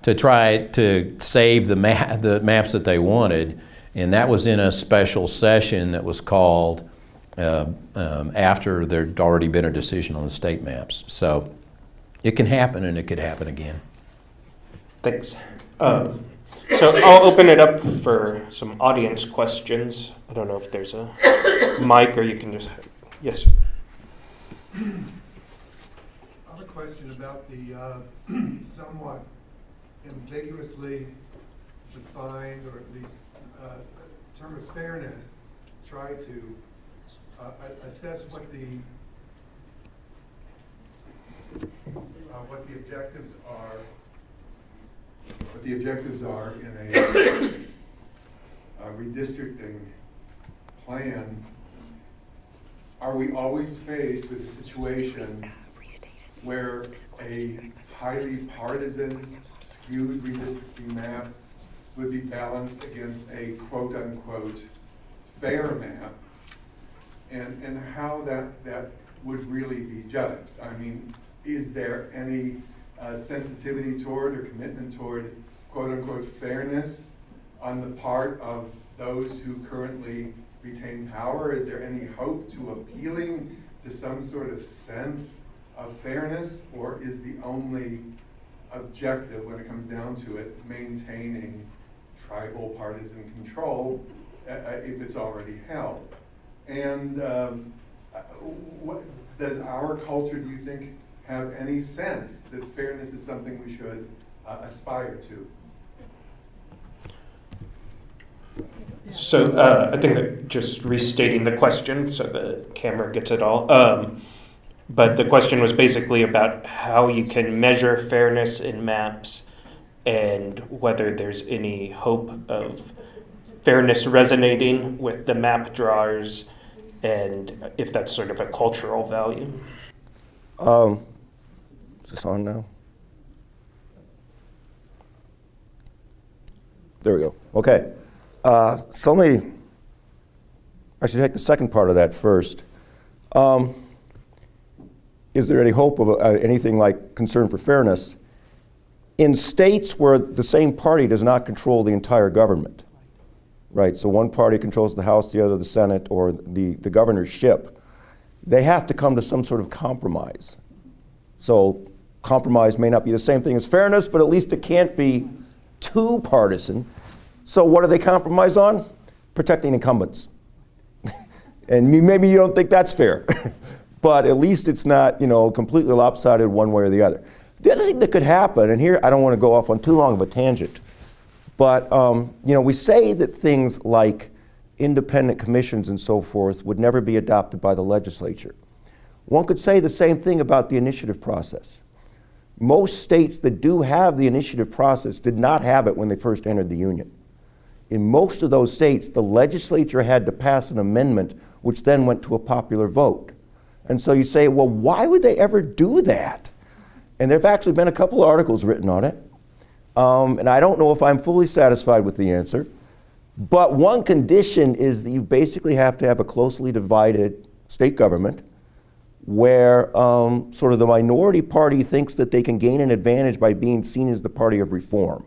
D: to try to save the maps that they wanted, and that was in a special session that was called after there'd already been a decision on the state maps. So it can happen, and it could happen again.
A: Thanks. So I'll open it up for some audience questions. I don't know if there's a mic or you can just, yes.
E: I have a question about the somewhat ambiguously defined, or at least term of fairness, try to assess what the objectives are. What the objectives are in a redistricting plan. Are we always faced with a situation where a highly partisan, skewed redistricting map would be balanced against a quote-unquote fair map, and how that would really be judged. I mean, is there any sensitivity toward or commitment toward quote-unquote fairness on the part of those who currently retain power? Is there any hope to appealing to some sort of sense of fairness, or is the only objective when it comes down to it maintaining tribal partisan control if it's already held? And what does our culture, do you think, have any sense that fairness is something we should aspire to?
A: So I think that just restating the question so the camera gets it all. But the question was basically about how you can measure fairness in maps and whether there's any hope of fairness resonating with the map drawers and if that's sort of a cultural value.
B: Is this on now? There we go. Okay. So let me actually take the second part of that first. Is there any hope of anything like concern for fairness in states where the same party does not control the entire government? Right, so one party controls the House, the other the Senate, or the governorship. They have to come to some sort of compromise. So compromise may not be the same thing as fairness, but at least it can't be too partisan. So what do they compromise on? Protecting incumbents. And maybe you don't think that's fair, but at least it's not, completely lopsided one way or the other. The other thing that could happen, and here I don't want to go off on too long of a tangent, but we say that things like independent commissions and so forth would never be adopted by the legislature. One could say the same thing about the initiative process. Most states that do have the initiative process did not have it when they first entered the Union. In most of those states, the legislature had to pass an amendment which then went to a popular vote. And so you say, well, why would they ever do that? And there have actually been a couple of articles written on it. And I don't know if I'm fully satisfied with the answer. But one condition is that you basically have to have a closely divided state government where sort of the minority party thinks that they can gain an advantage by being seen as the party of reform,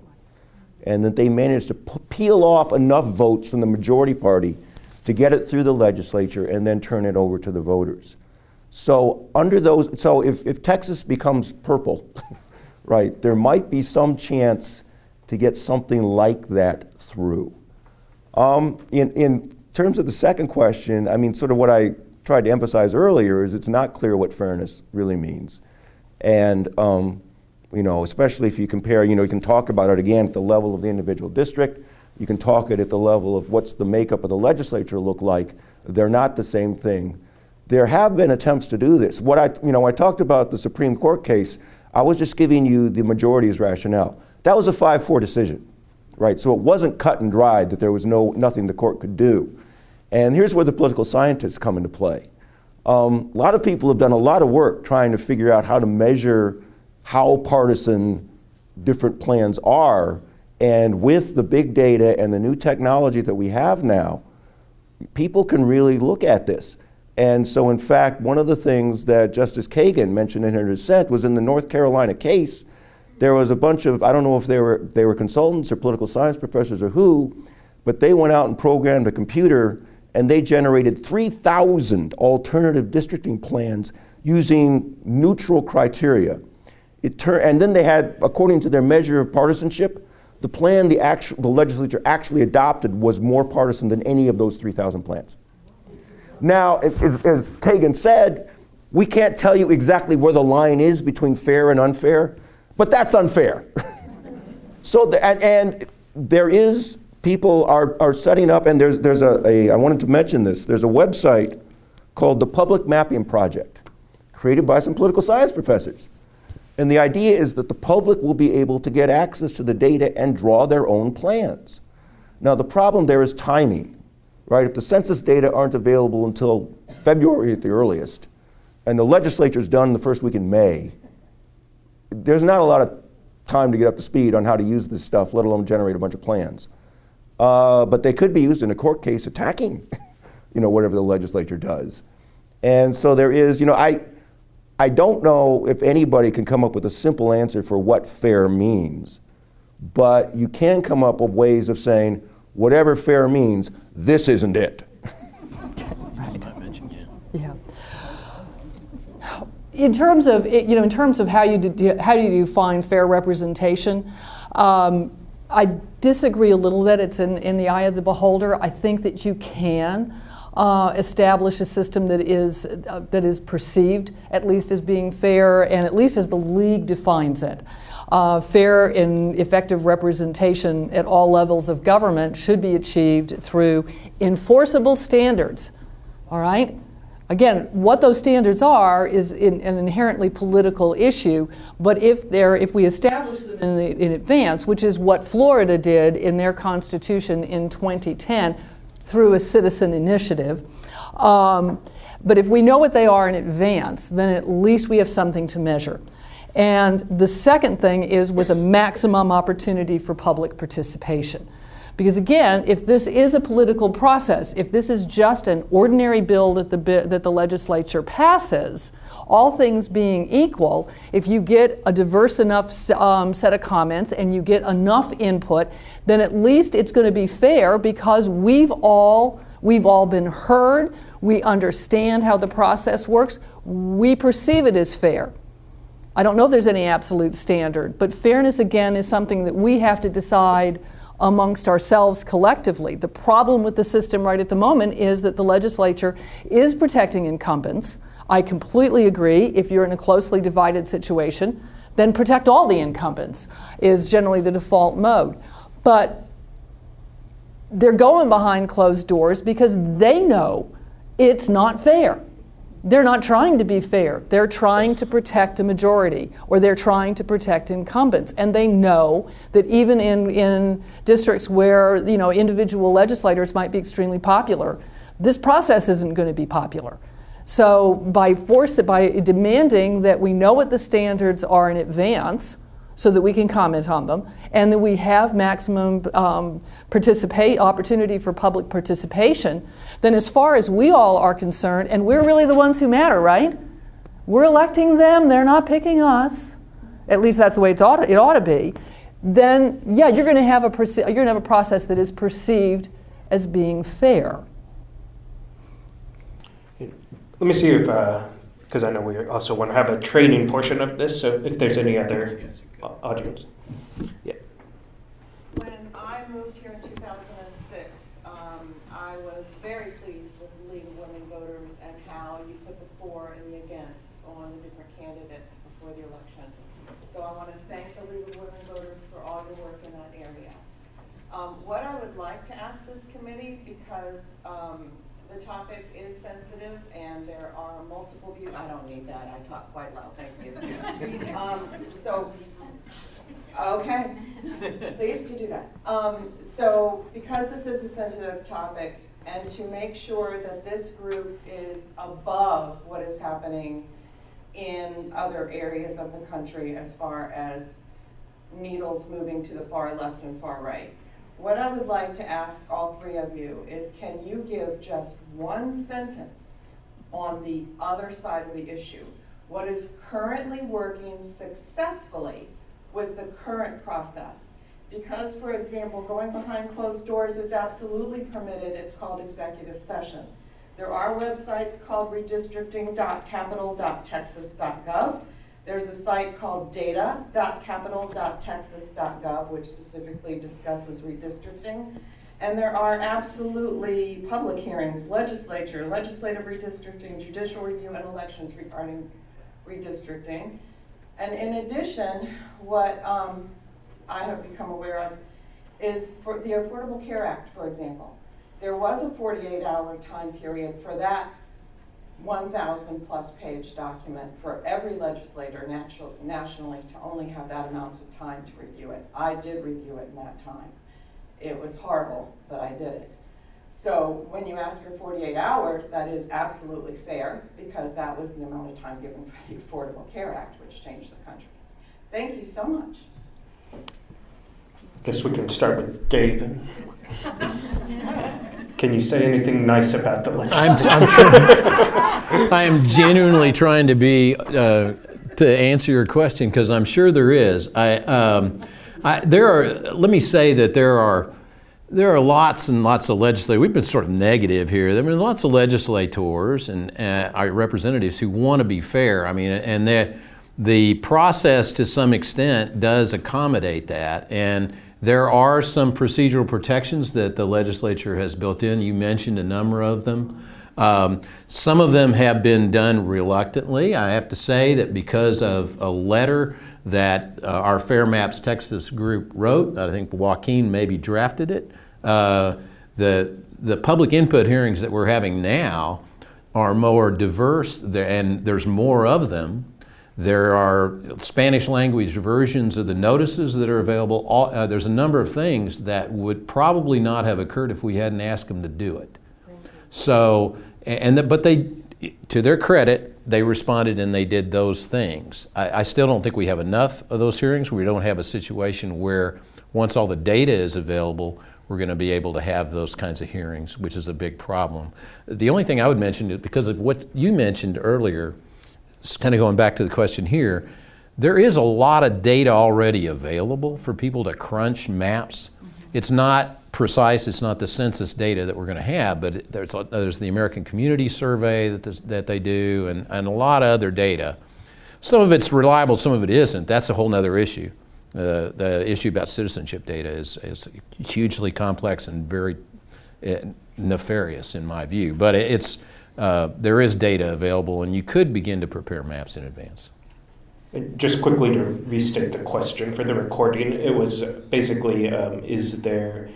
B: and that they manage to peel off enough votes from the majority party to get it through the legislature and then turn it over to the voters. So if Texas becomes purple, right, there might be some chance to get something like that through. In terms of the second question, I mean, sort of what I tried to emphasize earlier is it's not clear what fairness really means. And, especially if you compare, you can talk about it again at the level of the individual district. You can talk it at the level of what's the makeup of the legislature look like. They're not the same thing. There have been attempts to do this. I talked about the Supreme Court case. I was just giving you the majority's rationale. That was a 5-4 decision, right? So it wasn't cut and dried that there was nothing the court could do. And here's where the political scientists come into play. A lot of people have done a lot of work trying to figure out how to measure how partisan different plans are. And with the big data and the new technology that we have now, people can really look at this. And so in fact, one of the things that Justice Kagan mentioned in her dissent was in the North Carolina case, there was a bunch of, I don't know if they were consultants or political science professors or who, but they went out and programmed a computer and they generated 3,000 alternative districting plans using neutral criteria. And then they had, according to their measure of partisanship, the plan the legislature actually adopted was more partisan than any of those 3,000 plans. Now, as Kagan said, we can't tell you exactly where the line is between fair and unfair, but that's unfair. So, and there is, people are setting up, and there's I wanted to mention this, there's a website called the Public Mapping Project, created by some political science professors. And the idea is that the public will be able to get access to the data and draw their own plans. Now, the problem there is timing, right? If the census data aren't available until February at the earliest, and the legislature's done the first week in May, there's not a lot of time to get up to speed on how to use this stuff, let alone generate a bunch of plans. But they could be used in a court case attacking, whatever the legislature does. And so there is, I don't know if anybody can come up with a simple answer for what fair means, but you can come up with ways of saying, whatever fair means, this isn't it.
C: Right. Yeah. In terms of how do you define fair representation, I disagree a little that it's in the eye of the beholder. I think that you can establish a system that is perceived at least as being fair, and at least as the league defines it. Fair and effective representation at all levels of government should be achieved through enforceable standards. All right? Again, what those standards are is an inherently political issue, but if we establish them in advance, which is what Florida did in their constitution in 2010 through a citizen initiative, but if we know what they are in advance, then at least we have something to measure. And the second thing is with a maximum opportunity for public participation. Because again, if this is a political process, if this is just an ordinary bill that the legislature passes, all things being equal, if you get a diverse enough set of comments and you get enough input, then at least it's going to be fair because we've all been heard, we understand how the process works, we perceive it as fair. I don't know if there's any absolute standard, but fairness again is something that we have to decide amongst ourselves collectively. The problem with the system right at the moment is that the legislature is protecting incumbents. I completely agree. If you're in a closely divided situation, then protect all the incumbents is generally the default mode. But they're going behind closed doors because they know it's not fair. They're not trying to be fair. They're trying to protect a majority, or they're trying to protect incumbents. And they know that even in districts where individual legislators might be extremely popular, this process isn't going to be popular. So by demanding that we know what the standards are in advance, so that we can comment on them, and that we have maximum opportunity for public participation, then as far as we all are concerned, and we're really the ones who matter, right? We're electing them, they're not picking us. At least that's the way it ought to be. Then, yeah, you're going to have a process that is perceived as being fair.
A: Let me see if, because I know we also want to have a training portion of this, so if there's any other audience. Yeah.
F: When I moved here in 2006, I was very pleased with the League of Women Voters and how you put the for and the against on the different candidates before the elections. So I want to thank the League of Women Voters for all your work in that area. What I would like to ask this committee, because the topic is sensitive and there are multiple views. I don't need that. I talk quite loud. Thank you. Okay, pleased to do that. So because this is a sensitive topic, and to make sure that this group is above what is happening in other areas of the country as far as needles moving to the far left and far right, what I would like to ask all three of you is, can you give just one sentence on the other side of the issue? What is currently working successfully with the current process? Because, for example, going behind closed doors is absolutely permitted. It's called executive session. There are websites called redistricting.capital.texas.gov. There's a site called data.capital.texas.gov, which specifically discusses redistricting. And there are absolutely public hearings, legislative redistricting, judicial review, and elections regarding redistricting. And in addition, what I have become aware of is for the Affordable Care Act, for example. There was a 48-hour time period for that 1,000 plus page document for every legislator nationally to only have that amount of time to review it. I did review it in that time. It was horrible, but I did it. So when you ask for 48 hours, that is absolutely fair, because that was the amount of time given for the Affordable Care Act, which changed the country. Thank you so much.
A: Guess we can start with Dave. Can you say anything nice about the legislature?
D: I am genuinely trying to be to answer your question because I'm sure there is. Let me say that there are lots and lots of legislators. We've been sort of negative here. There have been lots of legislators and our representatives who want to be fair. I mean, and the process to some extent does accommodate that. And there are some procedural protections that the legislature has built in. You mentioned a number of them. Some of them have been done reluctantly. I have to say that because of a letter that our Fair Maps Texas group wrote, I think Joaquin maybe drafted it, the public input hearings that we're having now are more diverse and there's more of them. There are Spanish language versions of the notices that are available. There's a number of things that would probably not have occurred if we hadn't asked them to do it. So, but they, to their credit, they responded and they did those things. I still don't think we have enough of those hearings. We don't have a situation where once all the data is available, we're going to be able to have those kinds of hearings, which is a big problem. The only thing I would mention is because of what you mentioned earlier, it's kind of going back to the question here, there is a lot of data already available for people to crunch maps. It's not precise, it's not the census data that we're going to have, but there's the American Community Survey that they do and a lot of other data. Some of it's reliable, some of it isn't. That's a whole other issue. The issue about citizenship data is hugely complex and very nefarious in my view, but there is data available and you could begin to prepare maps in advance.
A: Just quickly to restate the question for the recording, it was basically, is there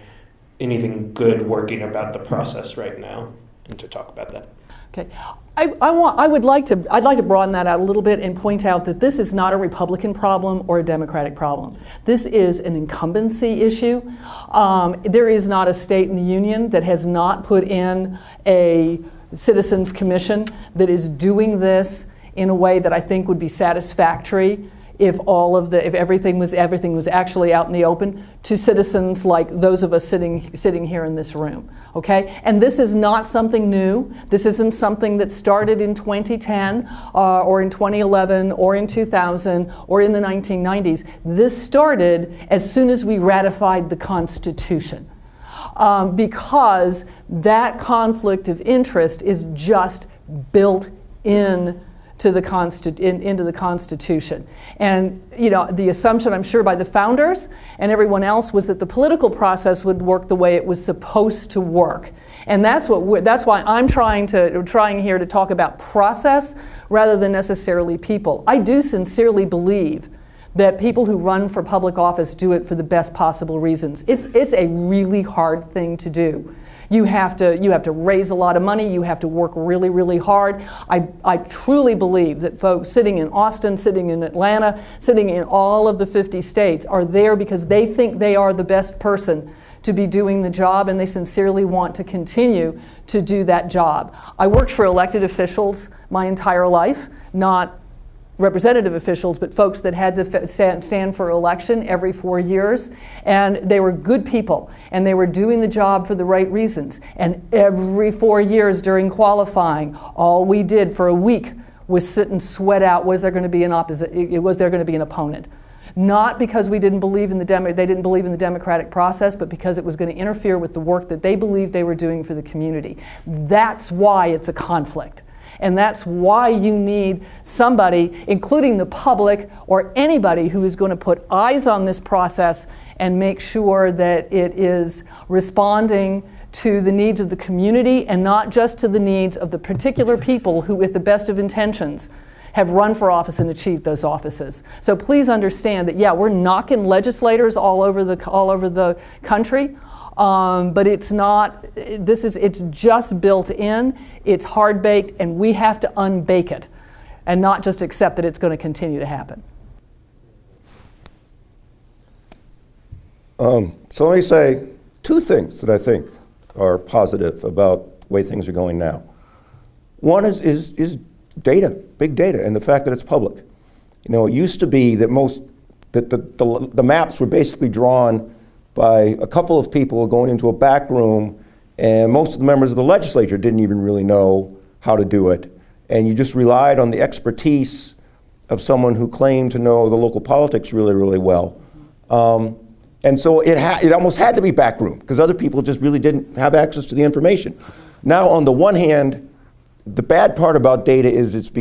A: anything good working about the process right now? And to talk about that.
C: Okay, I'd like to broaden that out a little bit and point out that this is not a Republican problem or a Democratic problem. This is an incumbency issue. There is not a state in the union that has not put in a Citizens Commission that is doing this in a way that I think would be satisfactory if everything was actually out in the open to citizens like those of us sitting here in this room. Okay, and this is not something new. This isn't something that started in 2010 or in 2011 or in 2000 or in the 1990s. This started as soon as we ratified the Constitution. Because that conflict of interest is just built into the Constitution. And the assumption, I'm sure, by the founders and everyone else was that the political process would work the way it was supposed to work. And that's why I'm trying here to talk about process rather than necessarily people. I do sincerely believe that people who run for public office do it for the best possible reasons. It's a really hard thing to do. You have to raise a lot of money, you have to work really, really hard. I truly believe that folks sitting in Austin, sitting in Atlanta, sitting in all of the 50 states are there because they think they are the best person to be doing the job and they sincerely want to continue to do that job. I worked for elected officials my entire life, not representative officials, but folks that had to stand for election every 4 years. And they were good people, and they were doing the job for the right reasons. And every 4 years during qualifying, all we did for a week was sit and sweat out, was there going to be an opponent? Not because they didn't believe in the democratic process, but because it was going to interfere with the work that they believed they were doing for the community. That's why it's a conflict. And that's why you need somebody, including the public or anybody who is going to put eyes on this process and make sure that it is responding to the needs of the community and not just to the needs of the particular people who, with the best of intentions, have run for office and achieved those offices. So please understand that, we're knocking legislators all over the country. But it's just built in, it's hard-baked, and we have to unbake it and not just accept that it's going to continue to happen.
B: So let me say two things that I think are positive about the way things are going now. One is data, big data, and the fact that it's public. It used to be that most the maps were basically drawn by a couple of people going into a back room, and most of the members of the legislature didn't even really know how to do it. And you just relied on the expertise of someone who claimed to know the local politics really, really well. And so it almost had to be backroom because other people just really didn't have access to the information. Now, on the one hand, the bad part about data is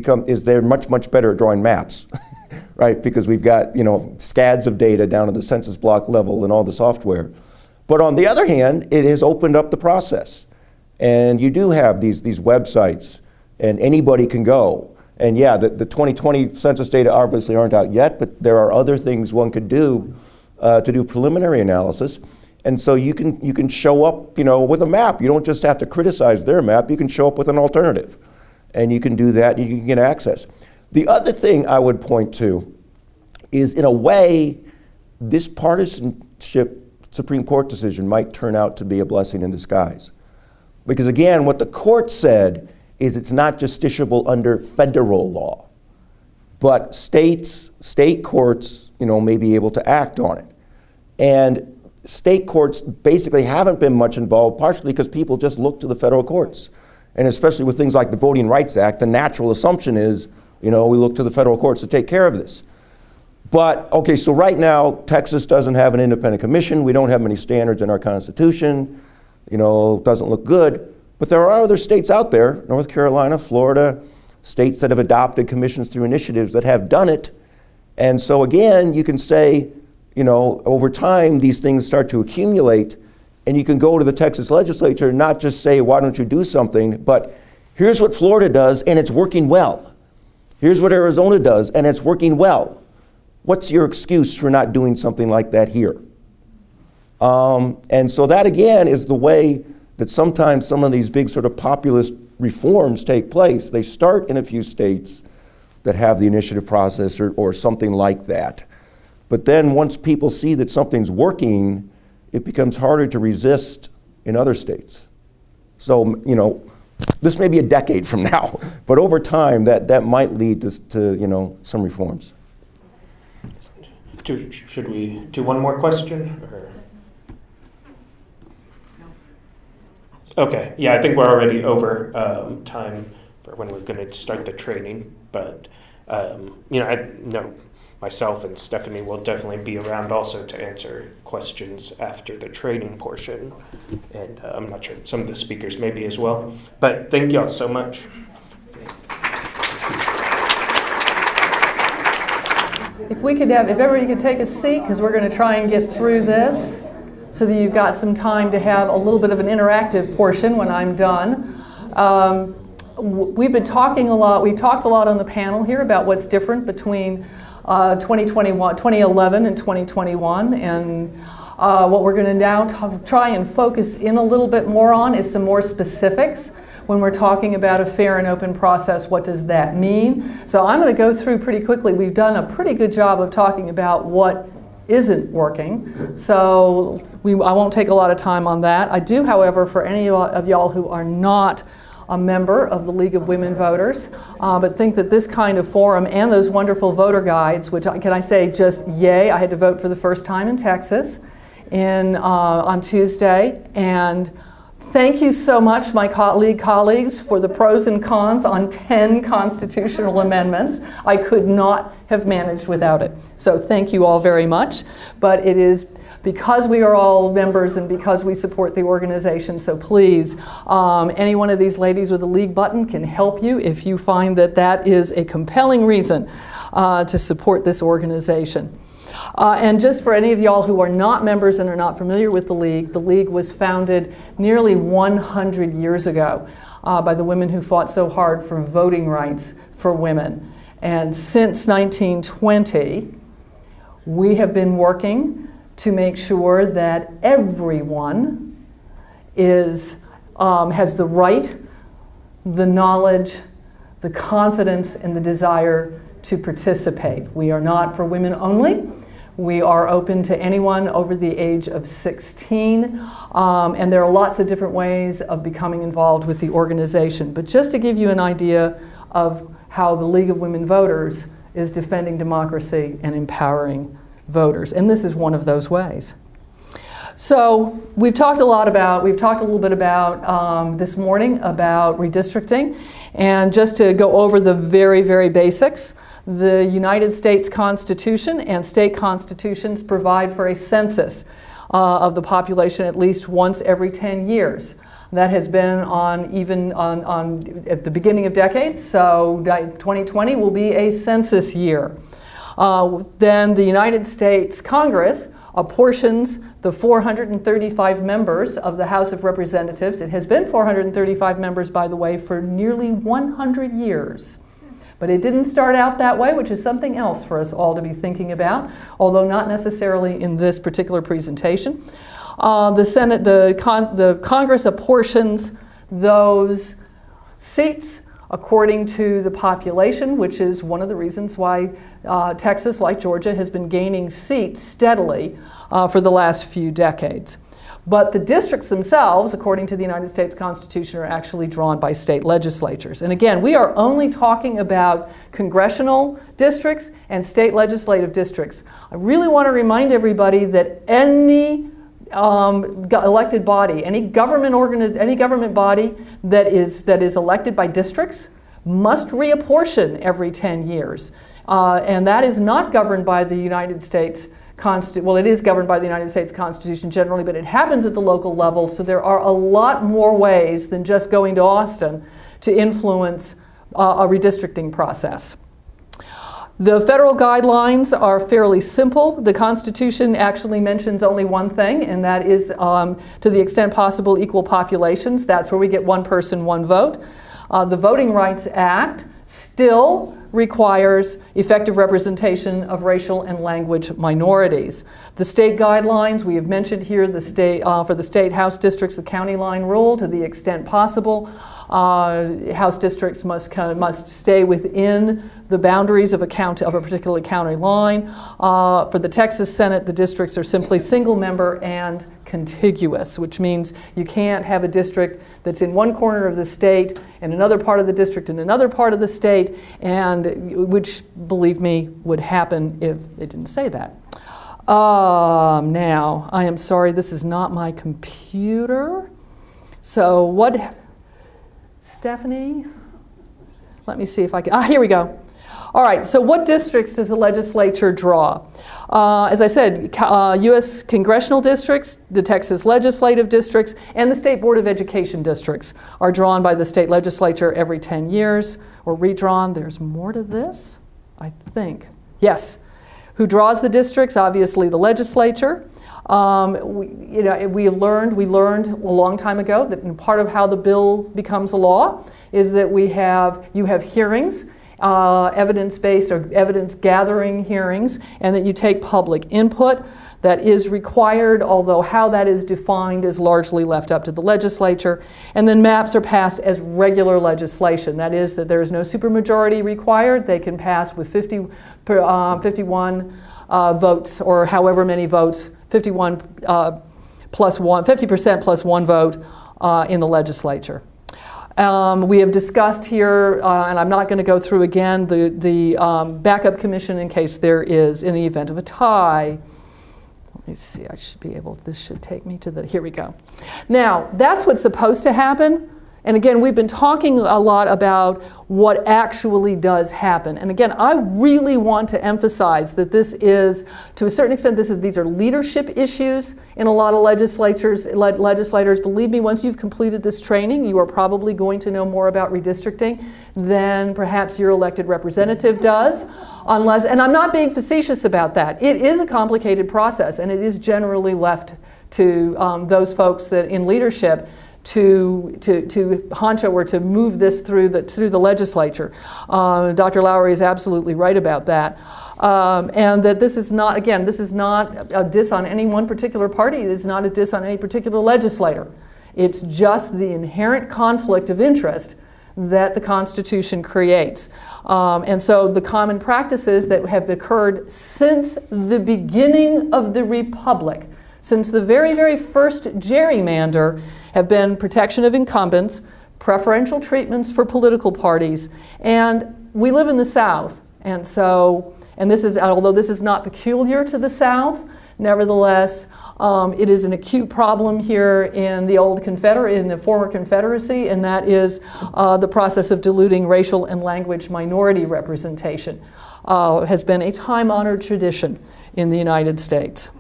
B: they're much, much better at drawing maps, right? Because we've got, scads of data down to the census block level and all the software. But on the other hand, it has opened up the process. And you do have these websites, and anybody can go. And yeah, the 2020 census data obviously aren't out yet, but there are other things one could do to do preliminary analysis. And so you can show up, with a map. You don't just have to criticize their map. You can show up with an alternative. And you can do that, and you can get access. The other thing I would point to is, in a way, this partisanship Supreme Court decision might turn out to be a blessing in disguise. Because again, what the court said is it's not justiciable under federal law, but state courts, may be able to act on it. And state courts basically haven't been much involved, partially because people just look to the federal courts. And especially with things like the Voting Rights Act, the natural assumption is, we look to the federal courts to take care of this. But, okay, so right now, Texas doesn't have an independent commission. We don't have many standards in our Constitution. Doesn't look good. But there are other states out there, North Carolina, Florida, states that have adopted commissions through initiatives that have done it. And so again, you can say, over time, these things start to accumulate, and you can go to the Texas legislature and not just say, why don't you do something, but here's what Florida does, and it's working well. Here's what Arizona does, and it's working well. What's your excuse for not doing something like that here? And so that, again, is the way that sometimes some of these big sort of populist reforms take place. They start in a few states that have the initiative process or something like that. But then once people see that something's working, it becomes harder to resist in other states. So, this may be a decade from now, but over time that might lead to some reforms.
A: Should we do one more question? Okay, yeah, I think we're already over time for when we're going to start the training, but I know myself and Stephanie will definitely be around also to answer questions after the training portion, and I'm not sure some of the speakers maybe as well, but thank y'all so much.
C: If everybody could take a seat, because we're going to try and get through this so that you've got some time to have a little bit of an interactive portion when I'm done. We've been talking a lot, we talked a lot on the panel here about what's different between 2011 and 2021, and what we're going to now try and focus in a little bit more on is some more specifics. When we're talking about a fair and open process, what does that mean? So I'm going to go through pretty quickly. We've done a pretty good job of talking about what isn't working, so I won't take a lot of time on that. I do, however, for any of y'all who are not a member of the League of Women Voters, but think that this kind of forum and those wonderful voter guides, which can I say just yay, I had to vote for the first time in Texas on Tuesday, and thank you so much, my league colleagues, for the pros and cons on 10 constitutional amendments. I could not have managed without it. So thank you all very much. But it is because we are all members and because we support the organization. So please, any one of these ladies with a league button can help you if you find that that is a compelling reason to support this organization. And just for any of y'all who are not members and are not familiar with the League was founded nearly 100 years ago by the women who fought so hard for voting rights for women. And since 1920, we have been working to make sure that everyone has the right, the knowledge, the confidence, and the desire to participate. We are not for women only. We are open to anyone over the age of 16, and there are lots of different ways of becoming involved with the organization. But just to give you an idea of how the League of Women Voters is defending democracy and empowering voters. And this is one of those ways. So we've talked a little bit about this morning about redistricting. And just to go over the very, very basics, the United States Constitution and state constitutions provide for a census of the population at least once every 10 years. That has been on at the beginning of decades, so 2020 will be a census year. Then the United States Congress apportions the 435 members of the House of Representatives. It has been 435 members, by the way, for nearly 100 years. But it didn't start out that way, which is something else for us all to be thinking about, although not necessarily in this particular presentation. The Congress apportions those seats according to the population, which is one of the reasons why Texas, like Georgia, has been gaining seats steadily for the last few decades. But the districts themselves, according to the United States Constitution, are actually drawn by state legislatures. And again, we are only talking about congressional districts and state legislative districts. I really want to remind everybody that any elected body, any government body that is elected by districts must reapportion every 10 years. And that is not governed by the United States Well, it is governed by the United States Constitution generally, but it happens at the local level, so there are a lot more ways than just going to Austin to influence a redistricting process. The federal guidelines are fairly simple. The Constitution actually mentions only one thing, and that is, to the extent possible, equal populations. That's where we get one person, one vote. The Voting Rights Act still requires effective representation of racial and language minorities. The state guidelines, we have mentioned here, the state, for the state House districts, the county line rule, to the extent possible. House districts must stay within the boundaries of a particular county line. For the Texas Senate, the districts are simply single member and contiguous, which means you can't have a district that's in one corner of the state and another part of the district in another part of the state, and which, believe me, would happen if it didn't say that. Now, I am sorry, this is not my computer. So what, Stephanie? Let me see if I can, here we go. All right, so what districts does the legislature draw? As I said, U.S. congressional districts, the Texas legislative districts, and the State Board of Education districts are drawn by the state legislature every 10 years, or redrawn. There's more to this, I think. Yes. Who draws the districts? Obviously the legislature. We learned a long time ago that part of how the bill becomes a law is that you have hearings, evidence-based or evidence-gathering hearings, and that you take public input. That is required, although how that is defined is largely left up to the legislature. And then maps are passed as regular legislation. That is, that there is no supermajority required. They can pass with 51 votes, or however many votes, 50% plus one vote in the legislature. We have discussed here, and I'm not going to go through again, the backup commission in case there is, in the event of a tie. Let me see, this should take me to here we go. Now, that's what's supposed to happen. And again, we've been talking a lot about what actually does happen. And again, I really want to emphasize that this is, to a certain extent, these are leadership issues in a lot of legislators. Believe me, once you've completed this training, you are probably going to know more about redistricting than perhaps your elected representative does. And I'm not being facetious about that. It is a complicated process, and it is generally left to those folks that in leadership to honcho or to move this through the legislature. Dr. Lowry is absolutely right about that. And that this is not a diss on any one particular party. It is not a diss on any particular legislator. It's just the inherent conflict of interest that the Constitution creates. And so the common practices that have occurred since the beginning of the Republic, since the very, very first gerrymander, have been protection of incumbents, preferential treatments for political parties, and we live in the South, and so And this is, although this is not peculiar to the South, nevertheless, it is an acute problem here in the in the former Confederacy, and that is the process of diluting racial and language minority representation. Has been a time-honored tradition in the United States.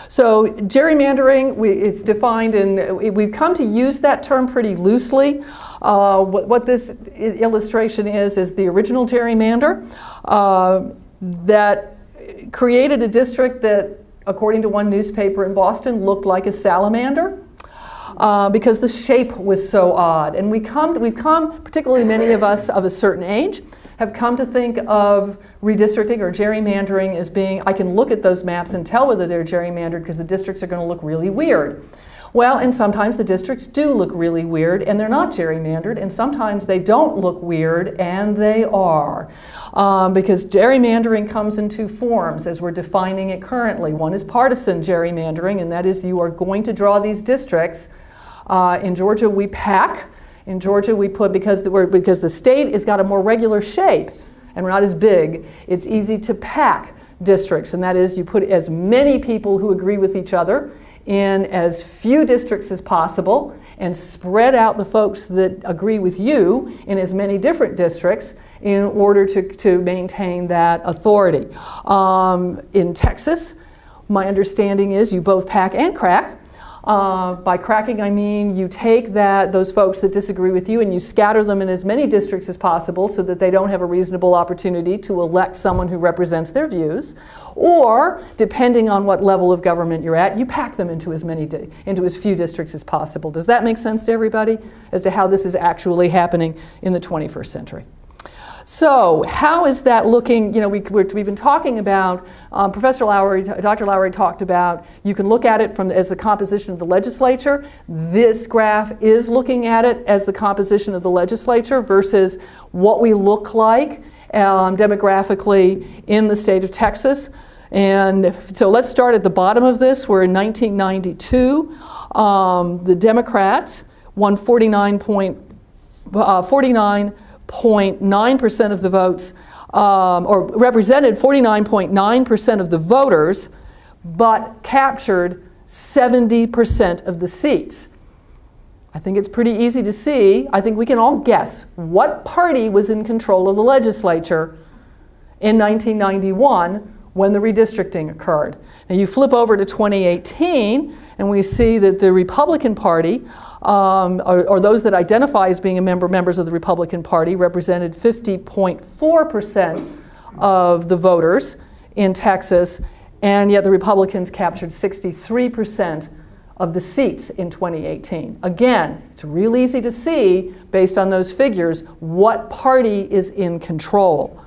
C: So gerrymandering, it's defined in, we've come to use that term pretty loosely. What this illustration is the original gerrymander that created a district that, according to one newspaper in Boston, looked like a salamander because the shape was so odd. And we've come, particularly many of us of a certain age, have come to think of redistricting or gerrymandering as being, I can look at those maps and tell whether they're gerrymandered because the districts are going to look really weird. Well, and sometimes the districts do look really weird and they're not gerrymandered, and sometimes they don't look weird and they are. Because gerrymandering comes in two forms as we're defining it currently. One is partisan gerrymandering, and that is you are going to draw these districts. In Georgia, we pack. In Georgia, we put, because the state has got a more regular shape and we're not as big, it's easy to pack districts, and that is you put as many people who agree with each other in as few districts as possible and spread out the folks that agree with you in as many different districts in order to maintain that authority. In Texas, my understanding is you both pack and crack. By cracking, I mean you take those folks that disagree with you and you scatter them in as many districts as possible so that they don't have a reasonable opportunity to elect someone who represents their views. Or, depending on what level of government you're at, you pack them into as few districts as possible. Does that make sense to everybody as to how this is actually happening in the 21st century? So how is that looking? You know, we've been talking about, Professor Lowry, Dr. Lowry talked about, you can look at it as the composition of the legislature. This graph is looking at it as the composition of the legislature versus what we look like demographically in the state of Texas. And so let's start at the bottom of this. We're in 1992. The Democrats won 49.9% of the votes, or represented 49.9% of the voters, but captured 70% of the seats. I think it's pretty easy to see. I think we can all guess what party was in control of the legislature in 1991 when the redistricting occurred. Now you flip over to 2018 and we see that the Republican Party, or those that identify as being members of the Republican Party, represented 50.4% of the voters in Texas, and yet the Republicans captured 63% of the seats in 2018. Again, it's real easy to see, based on those figures, what party is in control.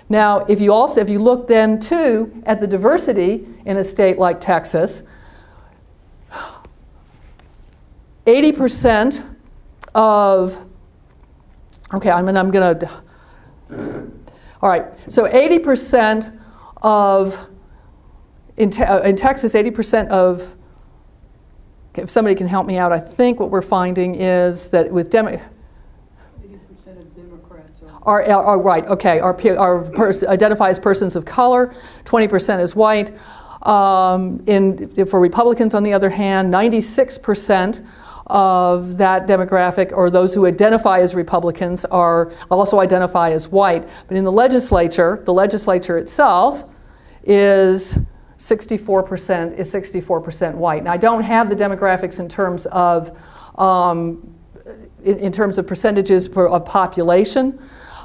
C: Now, if you look then too at the diversity in a state like Texas, 80% of, okay, I'm gonna, all right, so 80% of, in Texas, 80% of, okay, if somebody can help me out, I think what we're finding is that with 80% of Democrats are right, okay, identify as persons of color, 20% as white. For Republicans, on the other hand, 96% of that demographic, or those who identify as Republicans, also identify as white. But in the legislature itself is 64% white. Now, I don't have the demographics in terms of percentages of population.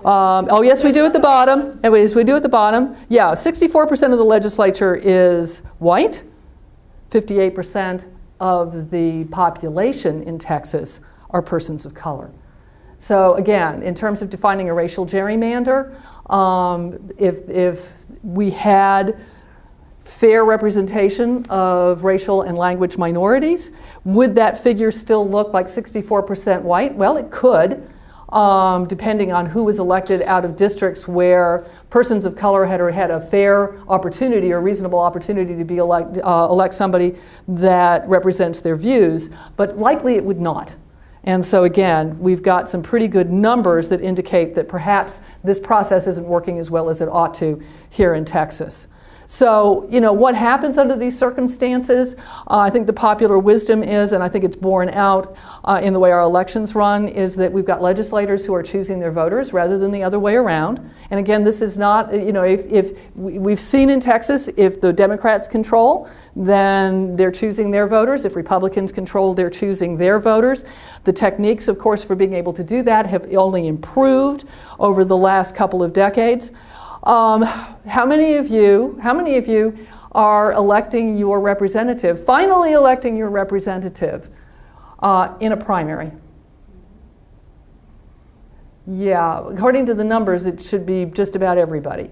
C: Oh, yes, we do at the bottom. Anyways, we do at the bottom. Yeah, 64% of the legislature is white. 58% of the population in Texas are persons of color. So again, in terms of defining a racial gerrymander, if we had fair representation of racial and language minorities, would that figure still look like 64% white? Well, it could, depending on who was elected out of districts where persons of color had a fair opportunity or reasonable opportunity to be elect somebody that represents their views, but likely it would not. And so again, we've got some pretty good numbers that indicate that perhaps this process isn't working as well as it ought to here in Texas. So, what happens under these circumstances? I think the popular wisdom is, and I think it's borne out in the way our elections run, is that we've got legislators who are choosing their voters rather than the other way around. And again, this is not, if we've seen in Texas, if the Democrats control, then they're choosing their voters. If Republicans control, they're choosing their voters. The techniques, of course, for being able to do that have only improved over the last couple of decades. How many of you are electing your representative, finally electing your representative in a primary? Yeah, according to the numbers, it should be just about everybody.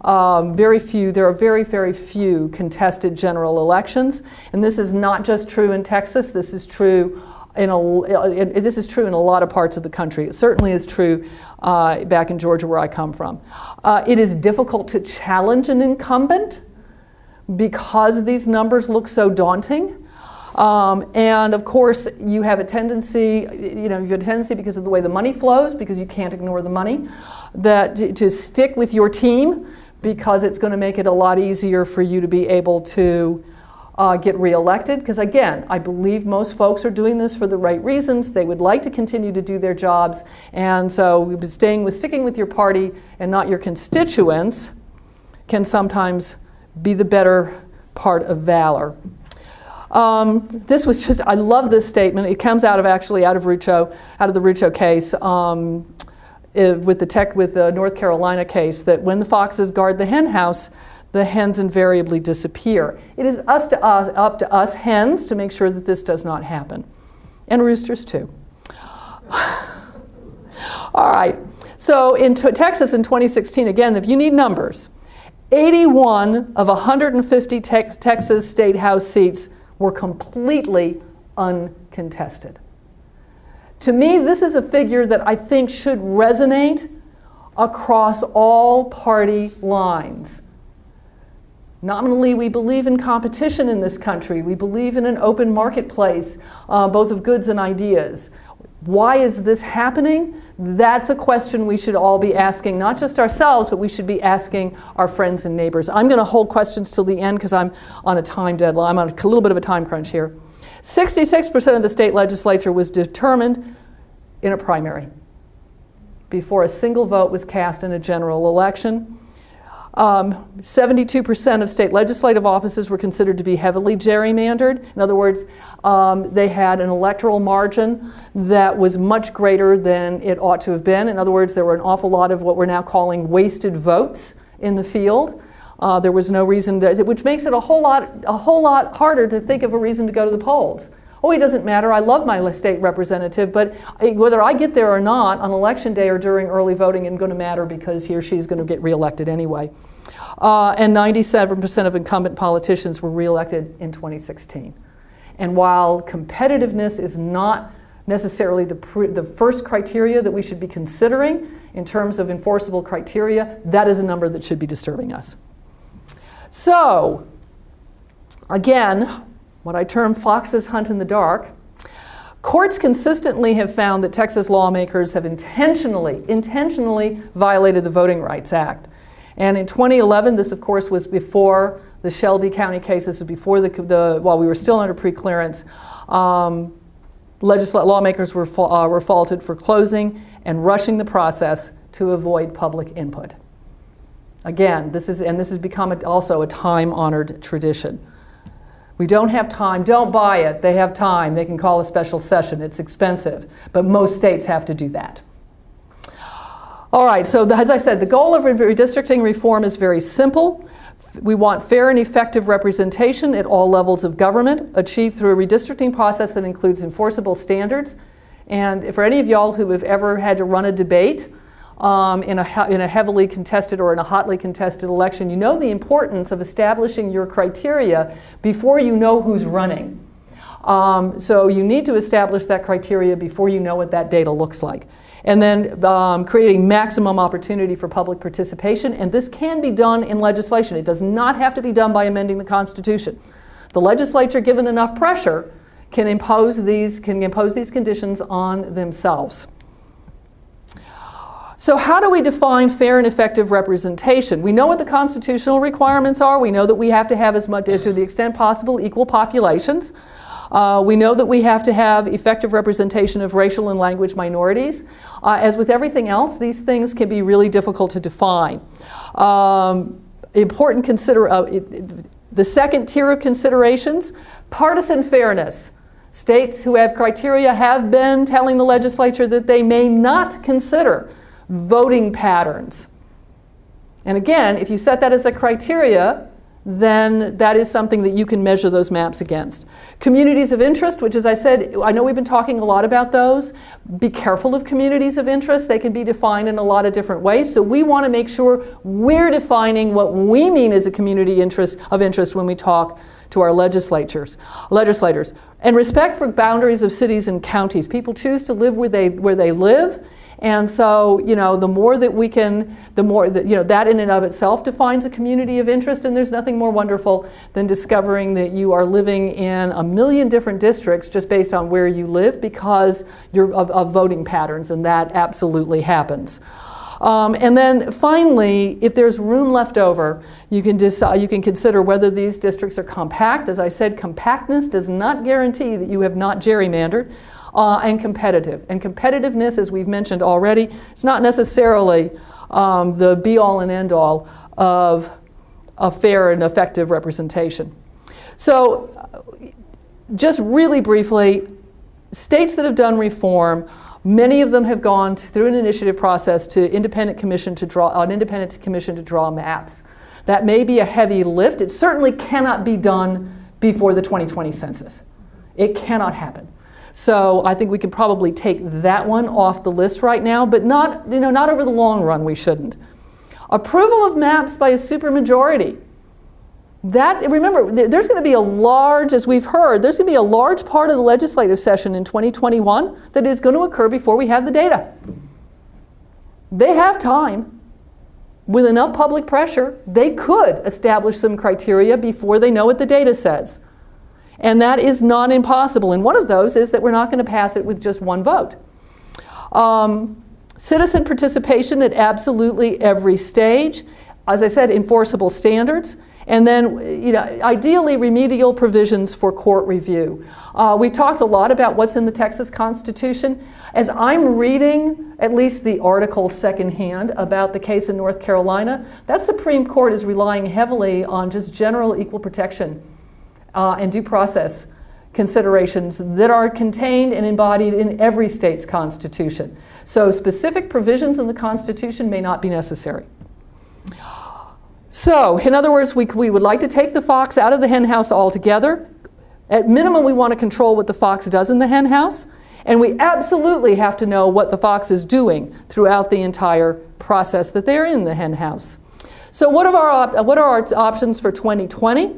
C: Very few, there are very, very few contested general elections, and this is not just true in Texas, this is true in a lot of parts of the country. It certainly is true back in Georgia where I come from. It is difficult to challenge an incumbent because these numbers look so daunting. And of course, you have a tendency, because of the way the money flows, because you can't ignore the money, that to stick with your team because it's going to make it a lot easier for you to be able to get reelected. Because again, I believe most folks are doing this for the right reasons. They would like to continue to do their jobs. And so sticking with your party and not your constituents can sometimes be the better part of valor. This was just, I love this statement. It comes out of the Rucho case with the North Carolina case, that when the foxes guard the hen house, the hens invariably disappear. It is up to us hens to make sure that this does not happen. And roosters too. All right, so in Texas in 2016, again, if you need numbers, 81 of 150 Texas State House seats were completely uncontested. To me, this is a figure that I think should resonate across all party lines. Nominally, we believe in competition in this country. We believe in an open marketplace, both of goods and ideas. Why is this happening? That's a question we should all be asking, not just ourselves, but we should be asking our friends and neighbors. I'm going to hold questions till the end because I'm on a time deadline. I'm on a little bit of a time crunch here. 66% of the state legislature was determined in a primary before a single vote was cast in a general election. 72% of state legislative offices were considered to be heavily gerrymandered. In other words, they had an electoral margin that was much greater than it ought to have been. In other words, there were an awful lot of what we're now calling wasted votes in the field. There was no reason, which makes it a whole lot harder to think of a reason to go to the polls. Oh, it doesn't matter. I love my state representative, but whether I get there or not on election day or during early voting isn't going to matter because he or she is going to get reelected anyway. And 97% of incumbent politicians were reelected in 2016. And while competitiveness is not necessarily the first criteria that we should be considering in terms of enforceable criteria, that is a number that should be disturbing us. So, again, what I term foxes hunt in the dark, courts consistently have found that Texas lawmakers have intentionally violated the Voting Rights Act. And in 2011, this of course was before the Shelby County case, this was before while we were still under preclearance, lawmakers were faulted for closing and rushing the process to avoid public input. Again, this has become also a time-honored tradition. We don't have time, don't buy it, they have time, they can call a special session, it's expensive, but most states have to do that. All right, so as I said, the goal of redistricting reform is very simple. We want fair and effective representation at all levels of government, achieved through a redistricting process that includes enforceable standards. And for any of y'all who have ever had to run a debate in a heavily contested or in a hotly contested election, you know the importance of establishing your criteria before you know who's running. So you need to establish that criteria before you know what that data looks like. And then creating maximum opportunity for public participation. And this can be done in legislation. It does not have to be done by amending the Constitution. The legislature, given enough pressure, can impose these conditions on themselves. So how do we define fair and effective representation? We know what the constitutional requirements are. We know that we have to have, as much, to the extent possible, equal populations. We know that we have to have effective representation of racial and language minorities. As with everything else, these things can be really difficult to define. The second tier of considerations, partisan fairness. States who have criteria have been telling the legislature that they may not consider voting patterns. And again, if you set that as a criteria, then that is something that you can measure those maps against. Communities of interest, which, as I said, I know we've been talking a lot about those. Be careful of communities of interest. They can be defined in a lot of different ways. So we want to make sure we're defining what we mean as a community of interest when we talk to our legislators. And respect for boundaries of cities and counties. People choose to live where they live. And so, the more that we can, the more that, that in and of itself defines a community of interest. And there's nothing more wonderful than discovering that you are living in a million different districts just based on where you live because of voting patterns, and that absolutely happens. And then finally, if there's room left over, you can consider whether these districts are compact. As I said, compactness does not guarantee that you have not gerrymandered. And competitive. And competitiveness, as we've mentioned already, is not necessarily the be-all and end-all of a fair and effective representation. So just really briefly, states that have done reform, many of them have gone through an initiative process to an independent commission to draw maps. That may be a heavy lift. It certainly cannot be done before the 2020 census. It cannot happen. So I think we could probably take that one off the list right now, but not over the long run, we shouldn't. Approval of maps by a supermajority. Remember, there's going to be a large, as we've heard, there's going to be a large part of the legislative session in 2021 that is going to occur before we have the data. They have time. With enough public pressure, they could establish some criteria before they know what the data says. And that is not impossible. And one of those is that we're not going to pass it with just one vote. Citizen participation at absolutely every stage. As I said, enforceable standards. And then, ideally remedial provisions for court review. We talked a lot about what's in the Texas Constitution. As I'm reading at least the article secondhand about the case in North Carolina, that Supreme Court is relying heavily on just general equal protection and due process considerations that are contained and embodied in every state's constitution. So specific provisions in the Constitution may not be necessary. So, in other words, we would like to take the fox out of the hen house altogether. At minimum, we want to control what the fox does in the hen house, and we absolutely have to know what the fox is doing throughout the entire process that they're in the hen house. So what are our options for 2020?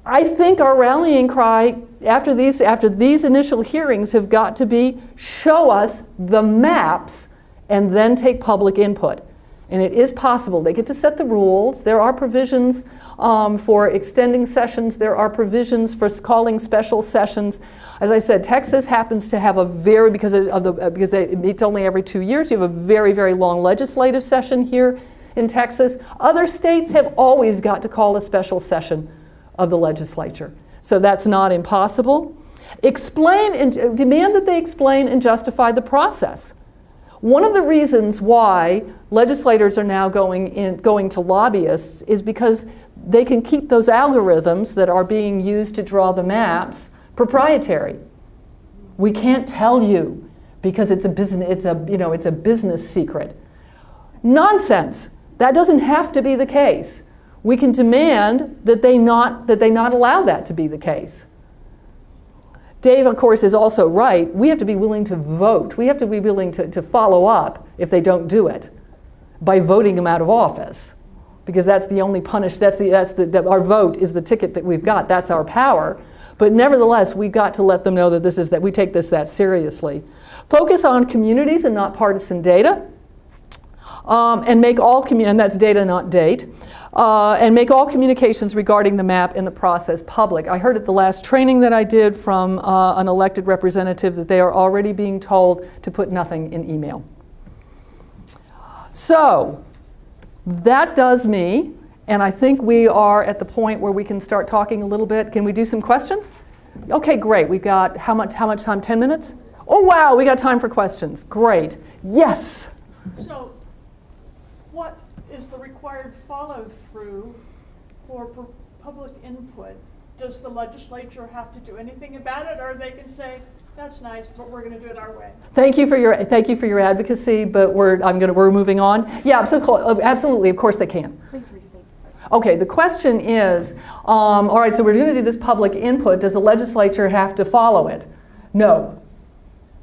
C: I think our rallying cry after these initial hearings have got to be, show us the maps and then take public input. And it is possible. They get to set the rules. There are provisions for extending sessions. There are provisions for calling special sessions. As I said, Texas happens to have because it meets only every 2 years. You have a very, very long legislative session here in Texas. Other states have always got to call a special session of the legislature. So that's not impossible. Demand that they explain and justify the process. One of the reasons why legislators are now going to lobbyists is because they can keep those algorithms that are being used to draw the maps proprietary. We can't tell you because it's a business secret. Nonsense. That doesn't have to be the case. We can demand that they not allow that to be the case. Dave, of course, is also right. We have to be willing to vote. We have to be willing to follow up if they don't do it by voting them out of office, because that's the only our vote is the ticket that we've got. That's our power. But nevertheless, we've got to let them know that we take this that seriously. Focus on communities and not partisan data, and make all and that's data, not date. And make all communications regarding the map and the process public. I heard at the last training that I did from an elected representative that they are already being told to put nothing in email. So that does me, and I think we are at the point where we can start talking a little bit. Can we do some questions? Okay, great. We've got how much time? 10 minutes? Oh, wow, we got time for questions. Great. Yes?
G: So what is the required follow-through for public input? Does the legislature have to do anything about it, or they can say, that's nice, but we're going to do it our way?
C: Thank you for your advocacy, but we're moving on. Yeah, absolutely. Of course they can.
H: Please restate the question.
C: Okay, the question is, all right, so we're going to do this public input. Does the legislature have to follow it? No.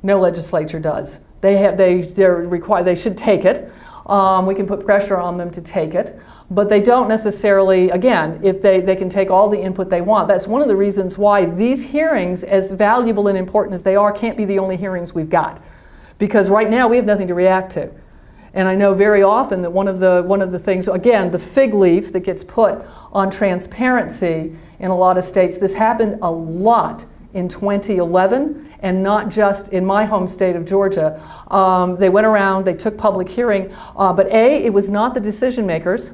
C: No legislature does. They're required. They should take it. We can put pressure on them to take it, but they don't necessarily, again, if they can take all the input they want. That's one of the reasons why these hearings, as valuable and important as they are, can't be the only hearings we've got. Because right now we have nothing to react to. And I know very often that one of the things, again, the fig leaf that gets put on transparency in a lot of states, this happened a lot in 2011, and not just in my home state of Georgia. They went around, they took public hearing, but it was not the decision makers.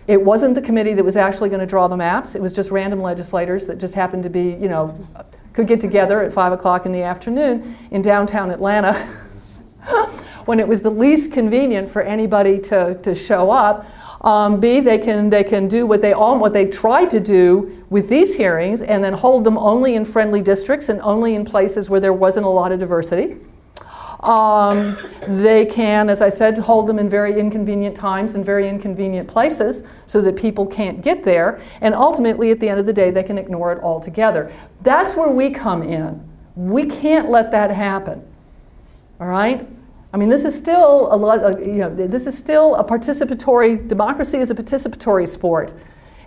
C: It wasn't the committee that was actually going to draw the maps. It was just random legislators that just happened to be, could get together at 5 o'clock in the afternoon in downtown Atlanta when it was the least convenient for anybody to show up. They can do what they tried to do with these hearings, and then hold them only in friendly districts and only in places where there wasn't a lot of diversity. They can, as I said, hold them in very inconvenient times and very inconvenient places so that people can't get there. And ultimately, at the end of the day, they can ignore it altogether. That's where we come in. We can't let that happen. All right? I mean, this is still this is still a participatory, democracy is a participatory sport.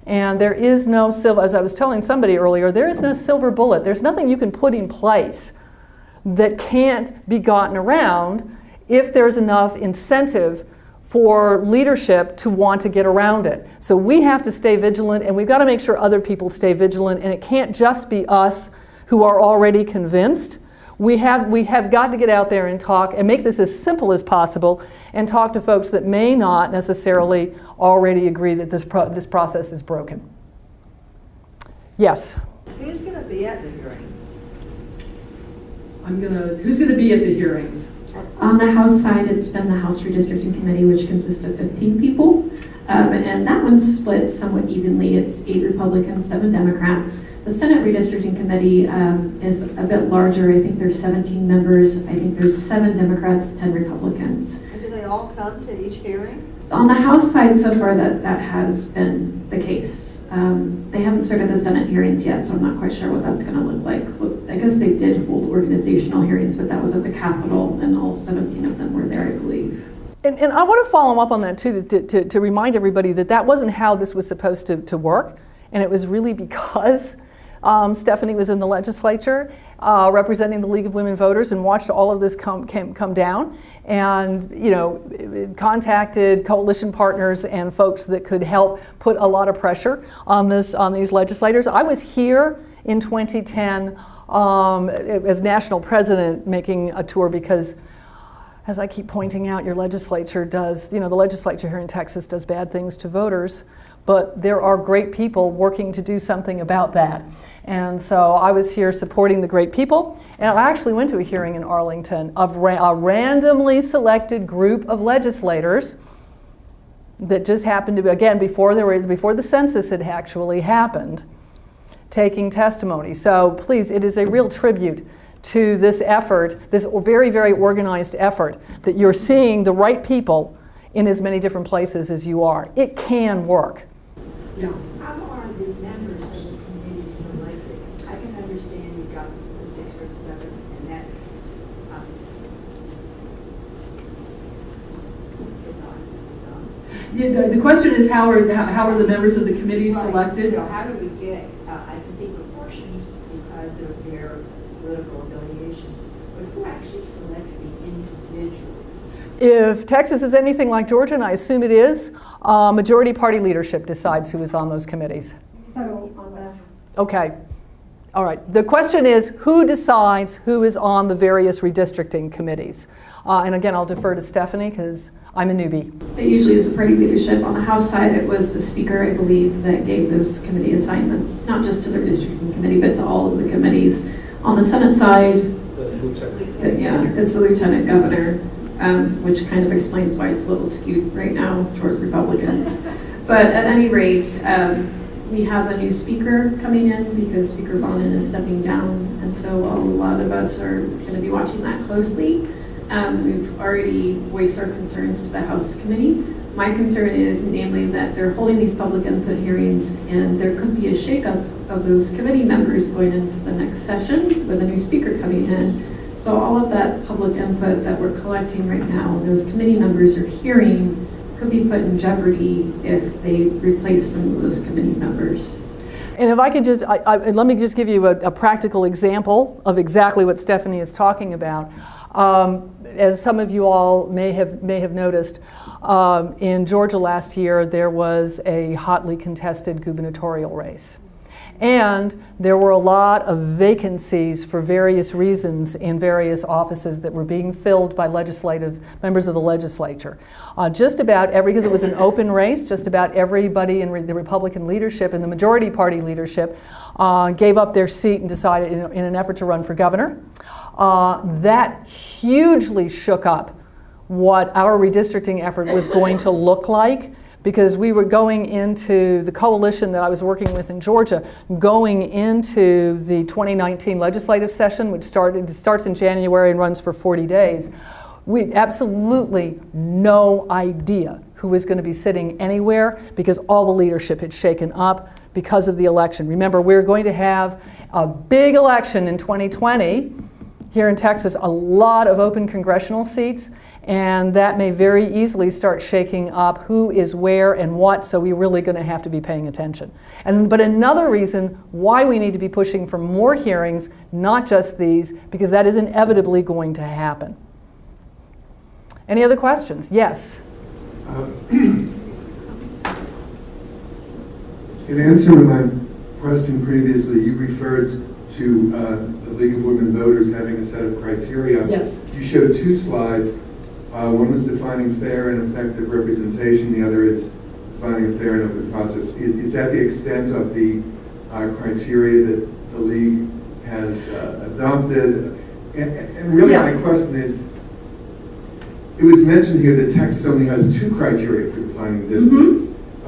C: And there is no silver, as I was telling somebody earlier, there is no silver bullet. There's nothing you can put in place that can't be gotten around if there's enough incentive for leadership to want to get around it. So we have to stay vigilant, and we've got to make sure other people stay vigilant, and it can't just be us who are already convinced. We have got to get out there and talk and make this as simple as possible and talk to folks that may not necessarily already agree that this process is broken. Yes?
I: Who's going to be at the hearings?
C: Who's going to be at the hearings?
H: On the House side, it's been the House Redistricting Committee, which consists of 15 people. And that one's split somewhat evenly. It's 8 Republicans, 7 Democrats. The Senate Redistricting Committee is a bit larger. I think there's 17 members. I think there's 7 Democrats, 10 Republicans.
I: And do they all come to each hearing?
H: On the House side so far, that has been the case. They haven't started the Senate hearings yet, so I'm not quite sure what that's going to look like. I guess they did hold organizational hearings, but that was at the Capitol, and all 17 of them were there, I believe.
C: And I want to follow up on that too, to remind everybody that wasn't how this was supposed to work. And it was really because Stephanie was in the legislature representing the League of Women Voters and watched all of this come down, and contacted coalition partners and folks that could help put a lot of pressure on these legislators. I was here in 2010 as national president making a tour because, as I keep pointing out, your legislature does, the legislature here in Texas does bad things to voters, but there are great people working to do something about that. And so I was here supporting the great people, and I actually went to a hearing in Arlington of a randomly selected group of legislators that just happened to be, again, before the census had actually happened, taking testimony. So please, it is a real tribute to this effort, this very, very organized effort, that you're seeing the right people in as many different places as you are. It can work.
J: Yeah. How are the members of the committee selected? I can understand you've got the 6 or 7, and that.
C: The question is how are the members of the committee selected?
J: So how do we get? I can think proportion because of their political affiliation, but who actually selects the individuals?
C: If Texas is anything like Georgia, and I assume it is, majority party leadership decides who is on those committees.
H: So on the
C: Okay. All right. The question is, who decides who is on the various redistricting committees? And again, I'll defer to Stephanie because I'm a newbie.
H: It usually is the party leadership. On the House side, it was the Speaker, I believe, that gave those committee assignments, not just to the redistricting committee, but to all of the committees. On the Senate side, it's the Lieutenant Governor, which kind of explains why it's a little skewed right now toward Republicans. But at any rate, we have a new speaker coming in because Speaker Bonin is stepping down, and so a lot of us are going to be watching that closely. We've already voiced our concerns to the House committee. My concern is namely that they're holding these public input hearings and there could be a shakeup of those committee members going into the next session with a new speaker coming in. So all of that public input that we're collecting right now, those committee members are hearing, could be put in jeopardy if they replace some of those committee members.
C: And if I could just, let me just give you a practical example of exactly what Stephanie is talking about. As some of you all may have noticed, in Georgia last year there was a hotly contested gubernatorial race. And there were a lot of vacancies for various reasons in various offices that were being filled by members of the legislature. Just about because it was an open race, just about everybody in the Republican leadership and the majority party leadership gave up their seat and decided in an effort to run for governor. That hugely shook up what our redistricting effort was going to look like, because we were going into the coalition that I was working with in Georgia, going into the 2019 legislative session, which starts in January and runs for 40 days. We had absolutely no idea who was going to be sitting anywhere because all the leadership had shaken up because of the election. Remember, we're going to have a big election in 2020 here in Texas, a lot of open congressional seats, and that may very easily start shaking up who is where and what, so we're really going to have to be paying attention. But another reason why we need to be pushing for more hearings, not just these, because that is inevitably going to happen. Any other questions? Yes?
E: In answer to my question previously, you referred to the League of Women Voters having a set of criteria.
C: Yes.
E: You showed two slides. One was defining fair and effective representation. The other is defining a fair and open process. Is that the extent of the criteria that the League has adopted? And really,
C: Yeah.
E: my question is, it was mentioned here that Texas only has two criteria for defining districts,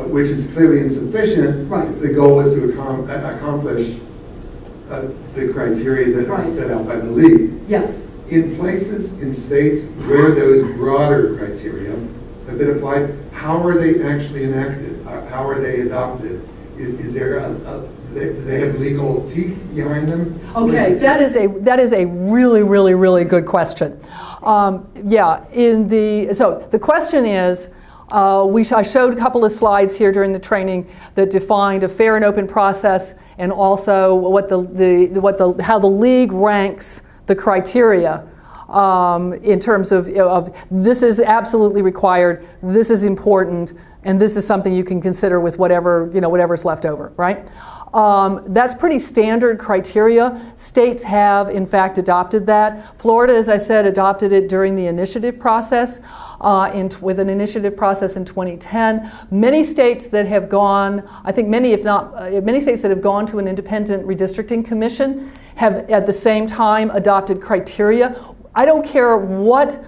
E: which is clearly insufficient if the goal is to accomplish the criteria that are set out by the League.
C: Yes.
E: In places, in states where those broader criteria have been applied, how are they actually enacted? How are they adopted? Is there do they have legal teeth behind them?
C: Okay, that is a really, really, really good question. So the question is, I showed a couple of slides here during the training that defined a fair and open process, and also how the League ranks the criteria in terms of this is absolutely required, this is important, and this is something you can consider with whatever's left over, right? That's pretty standard criteria. States have, in fact, adopted that. Florida, as I said, adopted it during the initiative process, with an initiative process in 2010. Many states that have gone, I think many states that have gone to an independent redistricting commission have at the same time adopted criteria. I don't care what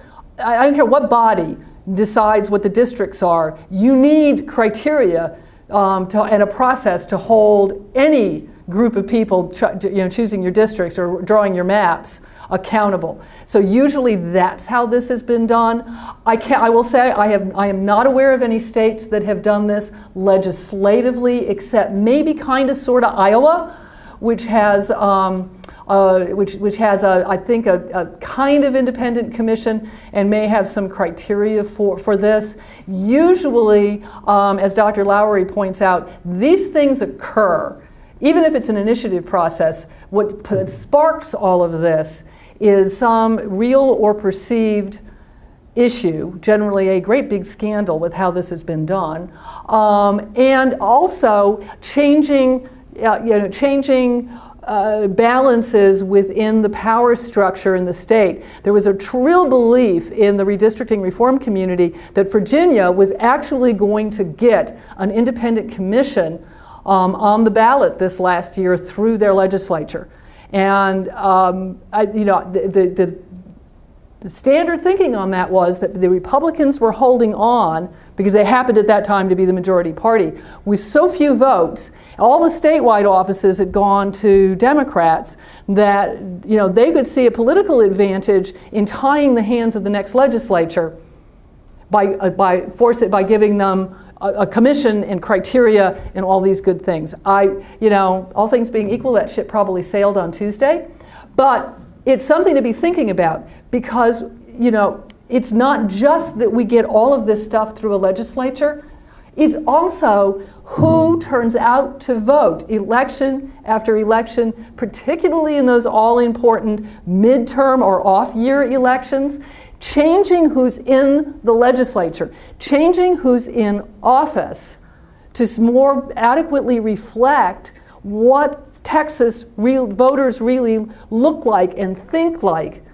C: body decides what the districts are. You need criteria and a process to hold any group of people choosing your districts or drawing your maps accountable. So usually that's how this has been done. I will say I am not aware of any states that have done this legislatively, except maybe kind of sort of Iowa, which has which has I think a kind of independent commission and may have some criteria for this. Usually, as Dr. Lowry points out, these things occur. Even if it's an initiative process, what sparks all of this is some real or perceived issue, generally a great big scandal with how this has been done, and also changing balances within the power structure in the state. There was a real belief in the redistricting reform community that Virginia was actually going to get an independent commission on the ballot this last year through their legislature. And the standard thinking on that was that the Republicans were holding on because they happened at that time to be the majority party. With so few votes, all the statewide offices had gone to Democrats that they could see a political advantage in tying the hands of the next legislature by giving them a commission and criteria and all these good things. All things being equal, that ship probably sailed on Tuesday, but it's something to be thinking about because it's not just that we get all of this stuff through a legislature, it's also who turns out to vote election after election, particularly in those all-important midterm or off-year elections, changing who's in the legislature, changing who's in office to more adequately reflect what Texas voters really look like and think like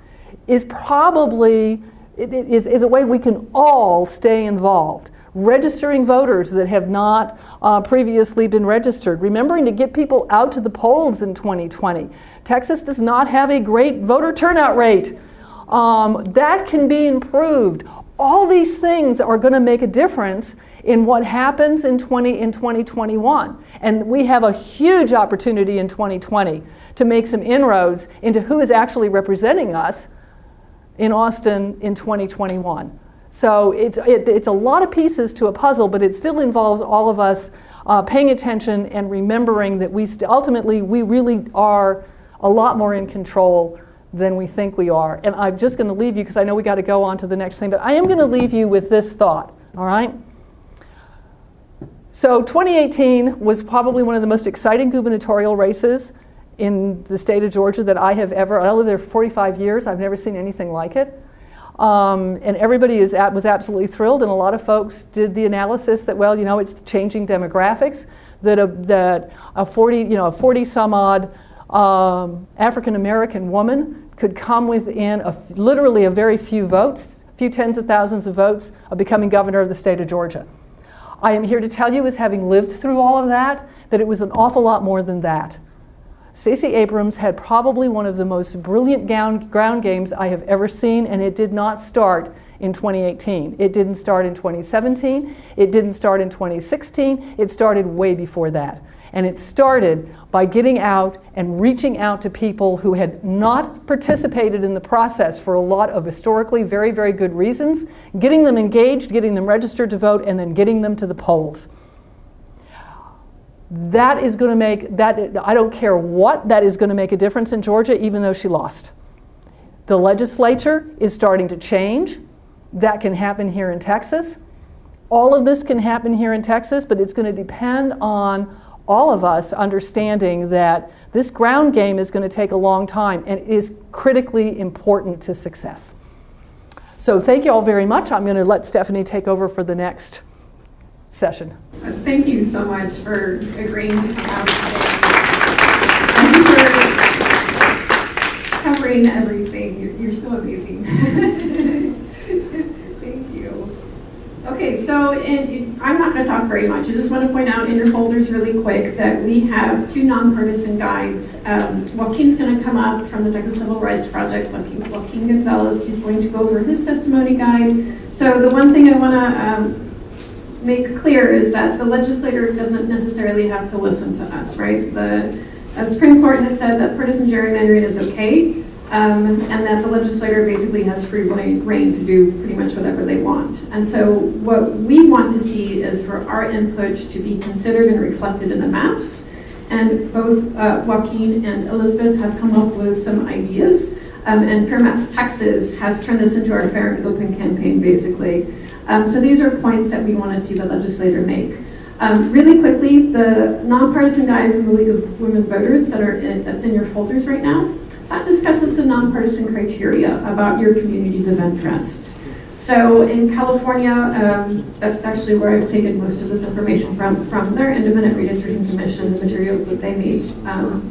C: is probably is a way we can all stay involved. Registering voters that have not previously been registered. Remembering to get people out to the polls in 2020. Texas does not have a great voter turnout rate. That can be improved. All these things are going to make a difference in what happens in 2021. And we have a huge opportunity in 2020 to make some inroads into who is actually representing us in Austin in 2021. So it's a lot of pieces to a puzzle, but it still involves all of us paying attention and remembering that ultimately we really are a lot more in control than we think we are. And I'm just going to leave you, because I know we got to go on to the next thing, but I am going to leave you with this thought, all right? So 2018 was probably one of the most exciting gubernatorial races in the state of Georgia that I lived there for 45 years. I've never seen anything like it. And everybody was absolutely thrilled, and a lot of folks did the analysis that, well, it's changing demographics, that a 40 some odd African American woman could come within literally a very few votes, a few tens of thousands of votes of becoming governor of the state of Georgia. I am here to tell you, as having lived through all of that it was an awful lot more than that. Stacey Abrams had probably one of the most brilliant ground games I have ever seen, and it did not start in 2018. It didn't start in 2017. It didn't start in 2016. It started way before that. And it started by getting out and reaching out to people who had not participated in the process for a lot of historically very, very good reasons, getting them engaged, getting them registered to vote, and then getting them to the polls. That is going to make, I don't care what, that is going to make a difference in Georgia, even though she lost. The legislature is starting to change. That can happen here in Texas. All of this can happen here in Texas, but it's going to depend on all of us understanding that this ground game is going to take a long time and is critically important to success. So thank you all very much. I'm going to let Stephanie take over for the next session.
H: Thank you so much for agreeing to come out today and for covering everything. You're so amazing. Thank you. Okay, so I'm not going to talk very much. I just want to point out in your folders really quick that we have two nonpartisan guides. Joaquin's going to come up from the Texas Civil Rights Project. Joaquin Gonzalez, he's going to go over his testimony guide. So the one thing I want to make clear is that the legislator doesn't necessarily have to listen to us, right? The Supreme Court has said that partisan gerrymandering is okay, and that the legislator basically has free reign to do pretty much whatever they want. And so what we want to see is for our input to be considered and reflected in the maps. And both Joaquin and Elizabeth have come up with some ideas, and Fair Maps Texas has turned this into our Fair and Open campaign, basically. So these are points that we want to see the legislator make. Really quickly, the nonpartisan guide from the League of Women Voters that's in your folders right now, that discusses the nonpartisan criteria about your communities of interest. So in California, that's actually where I've taken most of this information from their independent redistricting commission, the materials that they made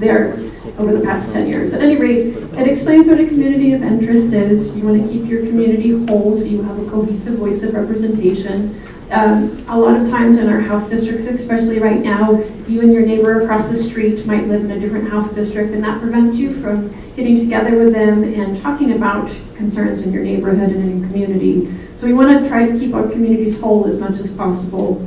H: there over the past 10 years. At any rate, it explains what a community of interest is. You want to keep your community whole so you have a cohesive voice of representation. A lot of times in our house districts, especially right now, you and your neighbor across the street might live in a different house district, and that prevents you from getting together with them and talking about concerns in your neighborhood and in your community. So we want to try to keep our communities whole as much as possible.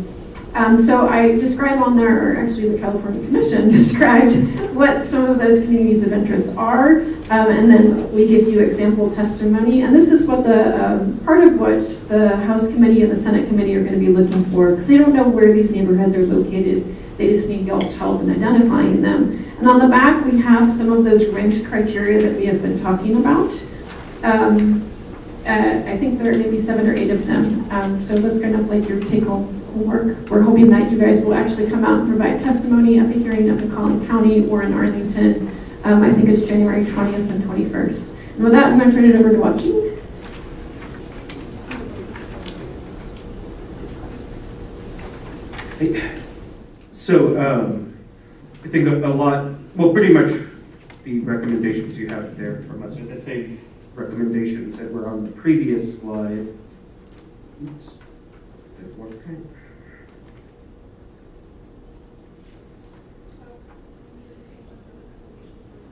H: So I describe on there, or actually the California Commission described what some of those communities of interest are, and then we give you example testimony. And this is what the part of what the House Committee and the Senate Committee are going to be looking for, because they don't know where these neighborhoods are located. They just need y'all's help in identifying them. And on the back, we have some of those ranked criteria that we have been talking about. I think there are maybe 7 or 8 of them. So that's kind of like your take-home homework. We're hoping that you guys will actually come out and provide testimony at the hearing up in Collin County or in Arlington. I think it's January 20th and 21st. And with that, I'm going to turn it over to Joaquin.
A: So I think a lot, well, pretty much the recommendations you have there from us are the same recommendations that were on the previous slide. Oops. Did it work?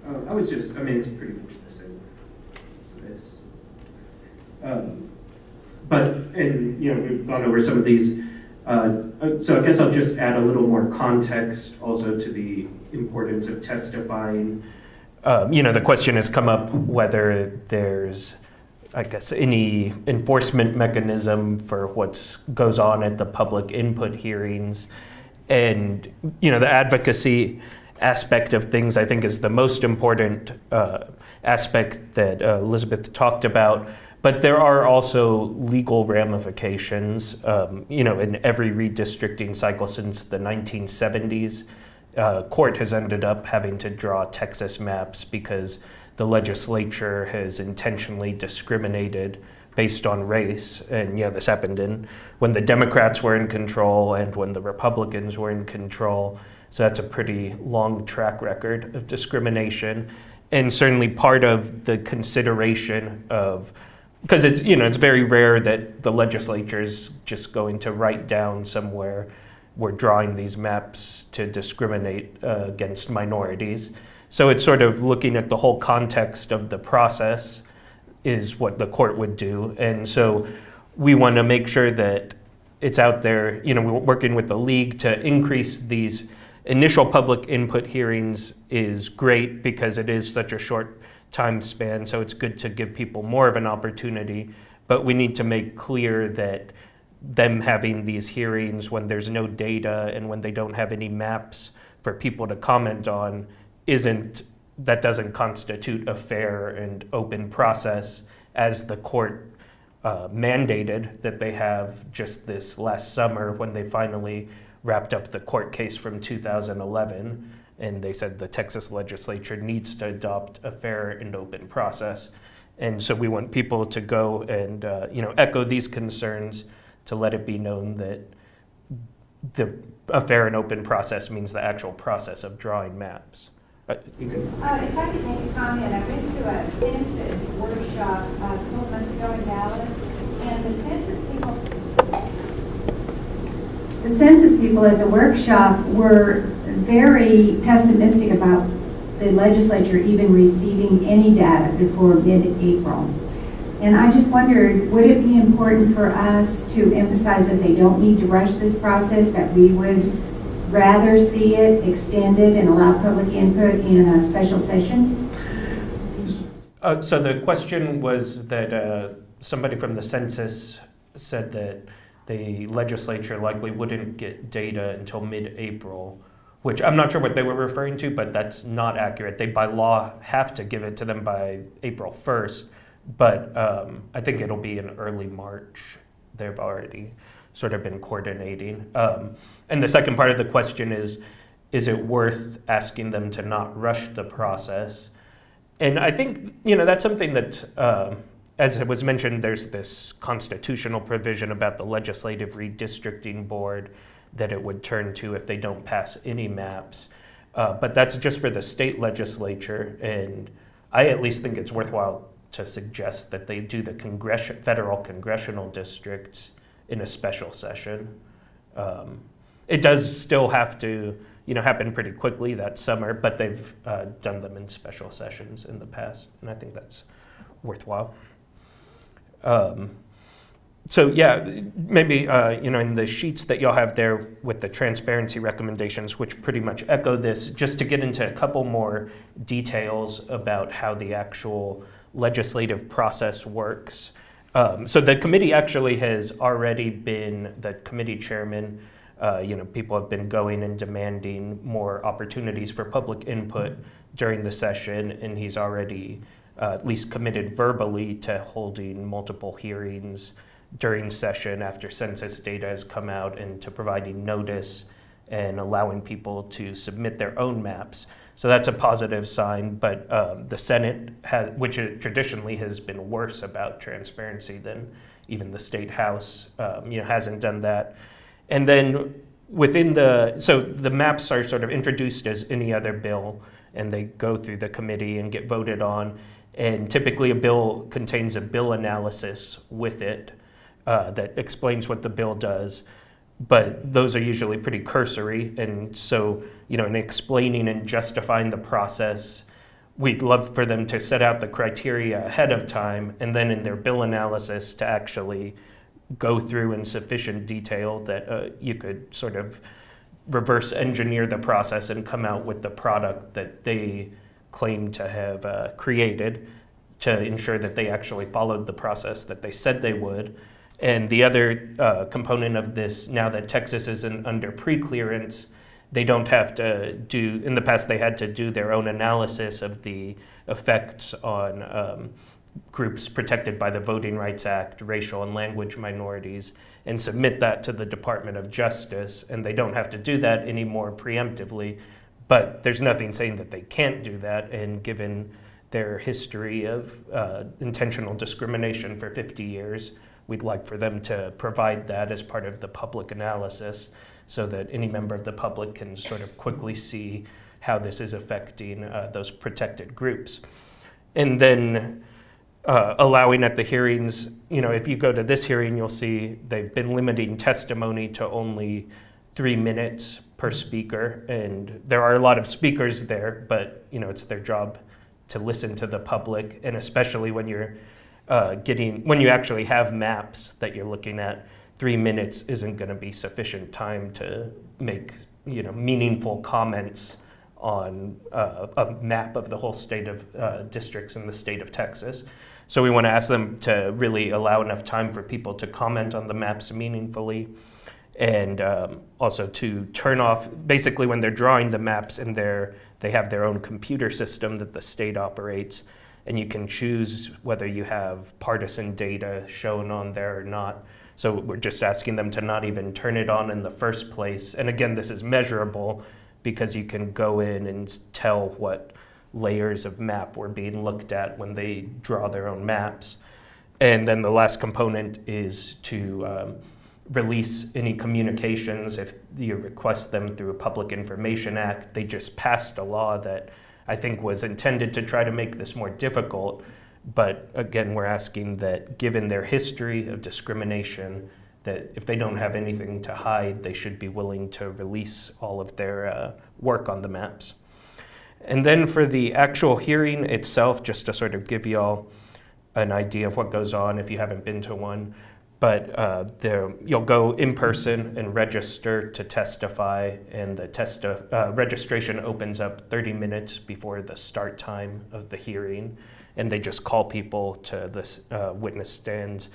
A: I mean, it's pretty much the same as this. We've gone over some of these. So I guess I'll just add a little more context also to the importance of testifying. The question has come up whether there's, I guess, any enforcement mechanism for what goes on at the public input hearings. And, the advocacy aspect of things, I think, is the most important aspect that Elizabeth talked about. But there are also legal ramifications. In every redistricting cycle since the 1970s, court has ended up having to draw Texas maps because the legislature has intentionally discriminated based on race. And this happened when the Democrats were in control and when the Republicans were in control. So that's a pretty long track record of discrimination. And certainly part of the consideration of, because it's very rare that the legislature is just going to write down somewhere, we're drawing these maps to discriminate against minorities. So it's sort of looking at the whole context of the process is what the court would do. And so we want to make sure that it's out there. We're working with the league to increase these initial public input hearings is great because it is such a short time span. So it's good to give people more of an opportunity, but we need to make clear that them having these hearings when there's no data and when they don't have any maps for people to comment on doesn't constitute a fair and open process, as the court mandated that they have just this last summer when they finally wrapped up the court case from 2011. And they said the Texas legislature needs to adopt a fair and open process. And so we want people to go and echo these concerns, to let it be known that a fair and open process means the actual process of drawing maps.
J: If I could make a comment, I went to a census workshop a couple months ago in Dallas, and the census people at the workshop were very pessimistic about the legislature even receiving any data before mid-April. And I just wondered, would it be important for us to emphasize that they don't need to rush this process, that we would rather see it extended and allow public input in a special session?
A: So the question was that somebody from the census said that the legislature likely wouldn't get data until mid-April, which I'm not sure what they were referring to, but that's not accurate. They, by law, have to give it to them by April 1st, but I think it'll be in early March. They've already sort of been coordinating. And the second part of the question is it worth asking them to not rush the process? And I think, that's something that as it was mentioned, there's this constitutional provision about the Legislative Redistricting Board that it would turn to if they don't pass any maps. But that's just for the state legislature, and I at least think it's worthwhile to suggest that they do the federal congressional districts in a special session. It does still have to, happen pretty quickly that summer, but they've done them in special sessions in the past, and I think that's worthwhile. So yeah, maybe, in the sheets that you'll have there with the transparency recommendations, which pretty much echo this, just to get into a couple more details about how the actual legislative process works. So the committee actually has already been, the committee chairman, people have been going and demanding more opportunities for public input during the session, and he's already at least committed verbally to holding multiple hearings during session after census data has come out, and to providing notice and allowing people to submit their own maps. So that's a positive sign, but the Senate has, which traditionally has been worse about transparency than even the State House, hasn't done that. And then so the maps are sort of introduced as any other bill, and they go through the committee and get voted on. And typically a bill contains a bill analysis with it that explains what the bill does, but those are usually pretty cursory. And so, in explaining and justifying the process, we'd love for them to set out the criteria ahead of time, and then in their bill analysis to actually go through in sufficient detail that you could sort of reverse engineer the process and come out with the product that they claim to have created, to ensure that they actually followed the process that they said they would. And the other component of this, now that Texas isn't under pre-clearance, they don't have to do, in the past they had to do their own analysis of the effects on groups protected by the Voting Rights Act, racial and language minorities, and submit that to the Department of Justice. And they don't have to do that anymore preemptively, but there's nothing saying that they can't do that. And given their history of intentional discrimination for 50 years, we'd like for them to provide that as part of the public analysis, so that any member of the public can sort of quickly see how this is affecting those protected groups. And then allowing at the hearings, if you go to this hearing, you'll see they've been limiting testimony to only 3 minutes per speaker. And there are a lot of speakers there, but it's their job to listen to the public, and especially when you're when you actually have maps that you're looking at, 3 minutes isn't going to be sufficient time to make meaningful comments on a map of the whole state of districts in the state of Texas. So we want to ask them to really allow enough time for people to comment on the maps meaningfully, and also to turn off, basically when they're drawing the maps and they have their own computer system that the state operates, and you can choose whether you have partisan data shown on there or not. So we're just asking them to not even turn it on in the first place. And again, this is measurable because you can go in and tell what layers of map were being looked at when they draw their own maps. And then the last component is to release any communications if you request them through a Public Information Act. They just passed a law that I think was intended to try to make this more difficult. But again, we're asking that given their history of discrimination, that if they don't have anything to hide, they should be willing to release all of their work on the maps. And then for the actual hearing itself, just to sort of give you all an idea of what goes on if you haven't been to one, but you'll go in person and register to testify, and the registration opens up 30 minutes before the start time of the hearing, and they just call people to the witness stands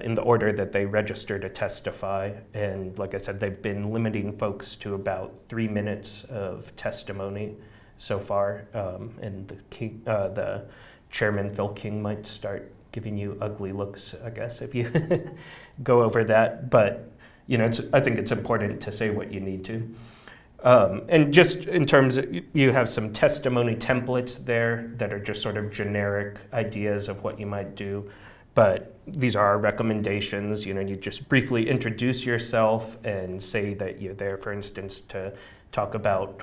A: in the order that they register to testify. And like I said, they've been limiting folks to about 3 minutes of testimony so far, and the chairman, Phil King, might start giving you ugly looks, I guess, if you go over that. But I think it's important to say what you need to. And just in terms of, you have some testimony templates there that are just sort of generic ideas of what you might do. But these are our recommendations. You know, you just briefly introduce yourself and say that you're there, for instance, to talk about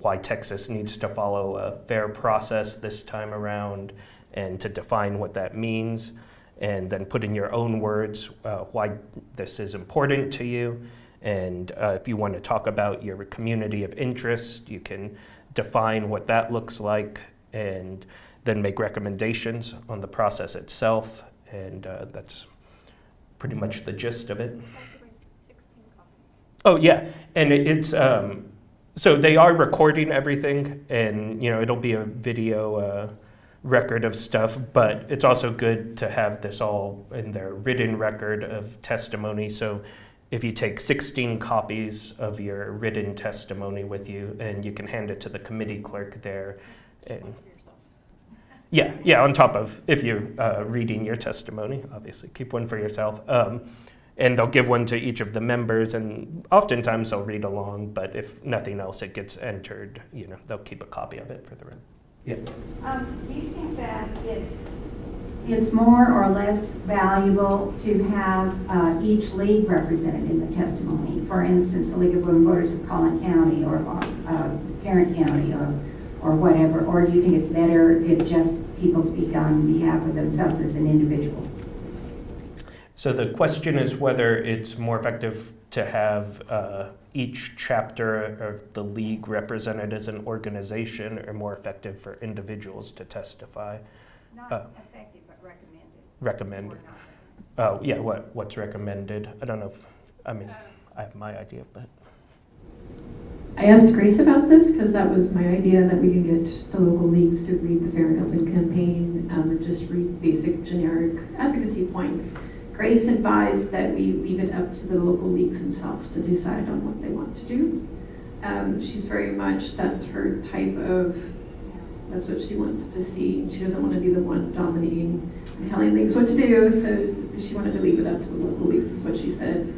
A: why Texas needs to follow a fair process this time around and to define what that means. And then put in your own words why this is important to you. And if you want to talk about your community of interest, you can define what that looks like and then make recommendations on the process itself. And that's pretty much the gist of it. Oh, yeah. And it's, so they are recording everything, and, you know, it'll be a video record of stuff, but it's also good to have this all in their written record of testimony. So if you take 16 copies of your written testimony with you, and you can hand it to the committee clerk there. And yeah, on top of if you're reading your testimony, obviously, keep one for yourself. And they'll give one to each of the members, and oftentimes they'll read along, but if nothing else, it gets entered, you know, they'll keep a copy of it for the rest. Yeah.
J: Do you think that it's more or less valuable to have each league represented in the testimony? For instance, the League of Women Voters of Collin County or Tarrant County or whatever, or do you think it's better if just people speak on behalf of themselves as an individual?
A: So the question is whether it's more effective to have each chapter of the league represented as an organization, or more effective for individuals to testify.
J: Not effective, but recommended.
A: Recommended. Oh, yeah, what's recommended? I don't know if, I mean, I have my idea, but.
H: I asked Grace about this because that was my idea, that we can get the local leagues to read the Fair and Open campaign and just read basic generic advocacy points. Grace advised that we leave it up to the local leagues themselves to decide on what they want to do. She's very much, that's her type of, that's what she wants to see. She doesn't want to be the one dominating and telling leagues what to do, so she wanted to leave it up to the local leagues, is what she said.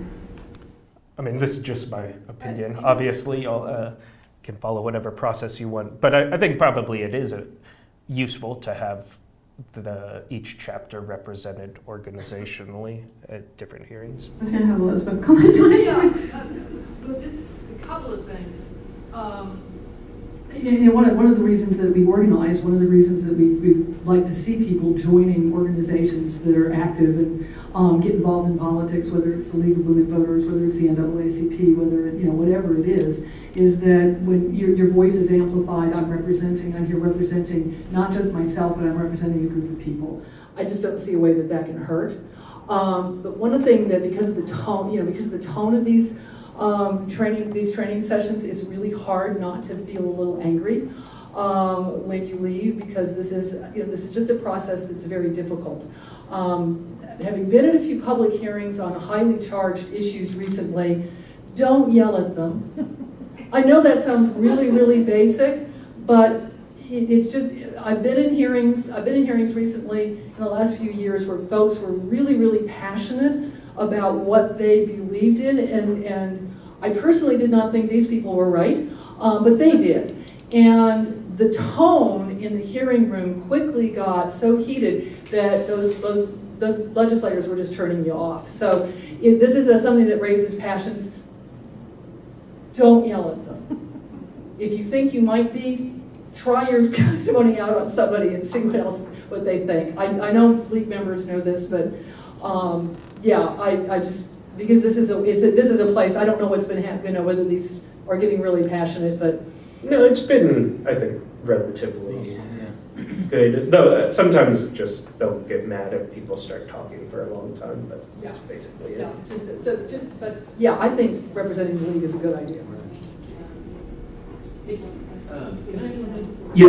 A: I mean, this is just my opinion. Obviously, y'all can follow whatever process you want, but I think probably it is useful to have each chapter represented organizationally at different hearings.
H: I was going to have Elizabeth comment on it.
K: Just a couple of things.
C: One of the reasons that we organize, one of the reasons that we like to see people joining organizations that are active and get involved in politics, whether it's the League of Women Voters, whether it's the NAACP, whether it, whatever it is that when your voice is amplified, I'm here representing not just myself, but I'm representing a group of people. I just don't see a way that can hurt. But one thing that because of the tone of these training sessions, it's really hard not to feel a little angry when you leave, because this is just a process that's very difficult. Having been at a few public hearings on highly charged issues recently, don't yell at them. I know that sounds really, really basic, but it's just, I've been in hearings recently in the last few years where folks were really, really passionate about what they believed in, and I personally did not think these people were right, but they did. And the tone in the hearing room quickly got so heated that those legislators were just turning you off. So if this is something that raises passions, don't yell at them. If you think you might be, try your testimony out on somebody and see what they think. I know league members know this, but I just, because this is a place, I don't know what's been happening, whether these are getting really passionate, but.
A: No, it's been, I think, relatively good. Though sometimes just they'll get mad if people start talking for a long time, but that's basically it.
C: Yeah, I think representing the league is a good idea.
A: Yeah.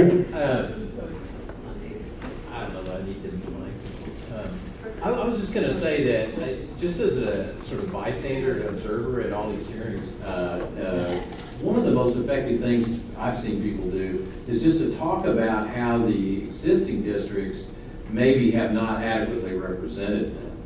L: I don't know, I need to be I was just going to say that just as a sort of bystander and observer at all these hearings, one of the most effective things I've seen people do is just to talk about how the existing districts maybe have not adequately represented them.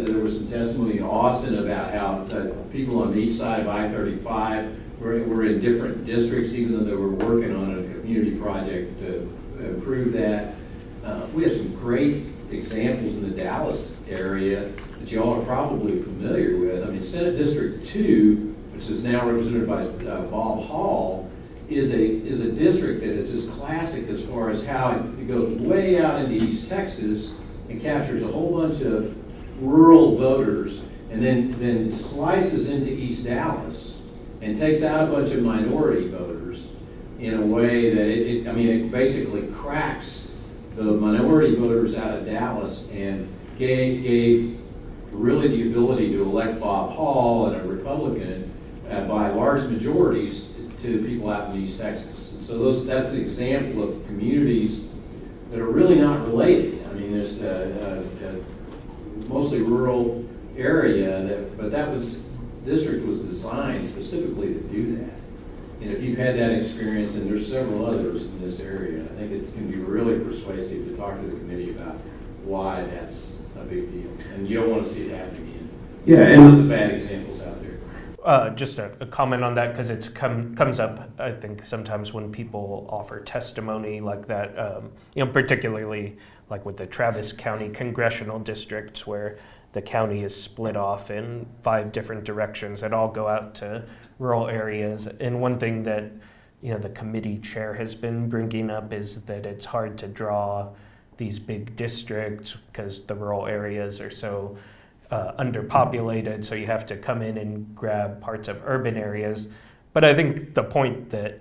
L: There was some testimony in Austin about how people on each side of I-35 we're in different districts, even though we're working on a community project to improve that. We have some great examples in the Dallas area that you all are probably familiar with. I mean, Senate District 2, which is now represented by Bob Hall, is a district that is just classic as far as how it goes way out into East Texas and captures a whole bunch of rural voters, and then slices into East Dallas and takes out a bunch of minority voters in a way that it basically cracks the minority voters out of Dallas and gave really the ability to elect Bob Hall and a Republican by large majorities to people out in East Texas. And so that's an example of communities that are really not related. I mean, there's a mostly rural area, but that district was designed specifically to do that. And if you've had that experience, and there's several others in this area, I think it can be really persuasive to talk to the committee about why that's a big deal. And you don't want to see it happen again.
A: Yeah, and
L: lots of bad examples out there.
A: Just a comment on that, because it's comes up, I think, sometimes when people offer testimony like that, particularly like with the Travis County congressional districts, where the county is split off in 5 different directions that all go out to rural areas. And one thing that the committee chair has been bringing up is that it's hard to draw these big districts because the rural areas are so underpopulated, so you have to come in and grab parts of urban areas. But I think the point that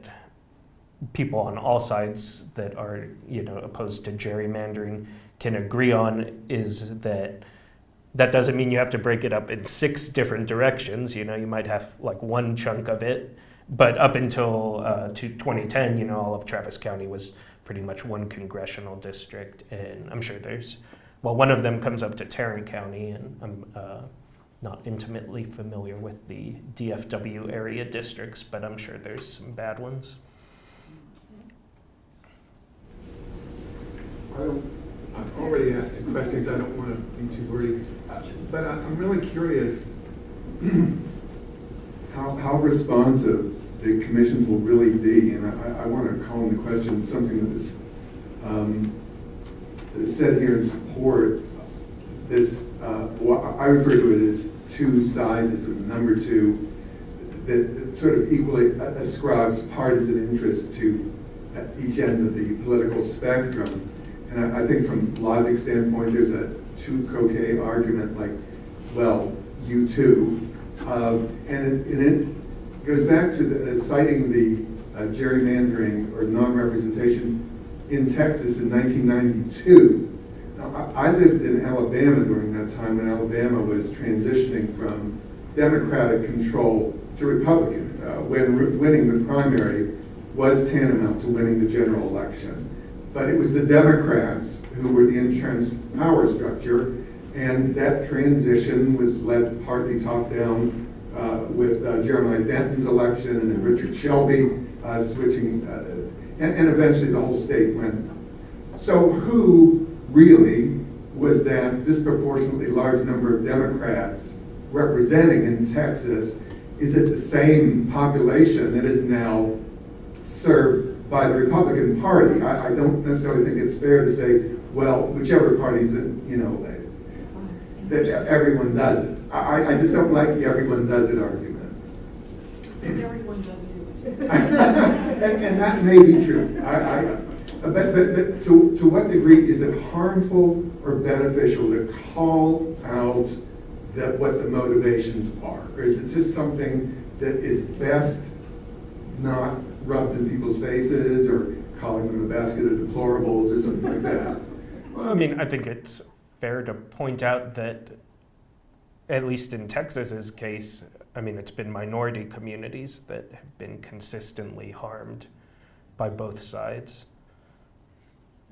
A: people on all sides that are opposed to gerrymandering can agree on is that doesn't mean you have to break it up in 6 different directions. You might have like one chunk of it, but up until 2010, all of Travis County was pretty much one congressional district, and I'm sure one of them comes up to Tarrant County, and I'm not intimately familiar with the DFW area districts, but I'm sure there's some bad ones.
E: I've already asked 2 questions. I don't want to be too wordy, but I'm really curious how responsive the commissions will really be. And I want to call into question something that is said here in support. This, I refer to it as 2 sides, as a number 2, that sort of equally ascribes partisan interest to each end of the political spectrum. And I think from logic standpoint, there's a tu quoque argument like, well, you too. And it goes back to citing the gerrymandering or non-representation in Texas in 1992. Now, I lived in Alabama during that time when Alabama was transitioning from Democratic control to Republican, when winning the primary was tantamount to winning the general election. But it was the Democrats who were the entrenched power structure, and that transition was led partly top-down with Jeremiah Denton's election and then Richard Shelby switching, and eventually the whole state went. So who really was that disproportionately large number of Democrats representing in Texas? Is it the same population that is now served by the Republican Party? I don't necessarily think it's fair to say, well, whichever party's in, that everyone does it. I just don't like the everyone does it argument.
K: Everyone does do it.
E: and that may be true. But to what degree is it harmful or beneficial to call out what the motivations are? Or is it just something that is best not rubbed in people's faces, or calling them a basket of deplorables or something like that?
A: Well, I mean, I think it's fair to point out that, at least in Texas's case, I mean, it's been minority communities that have been consistently harmed by both sides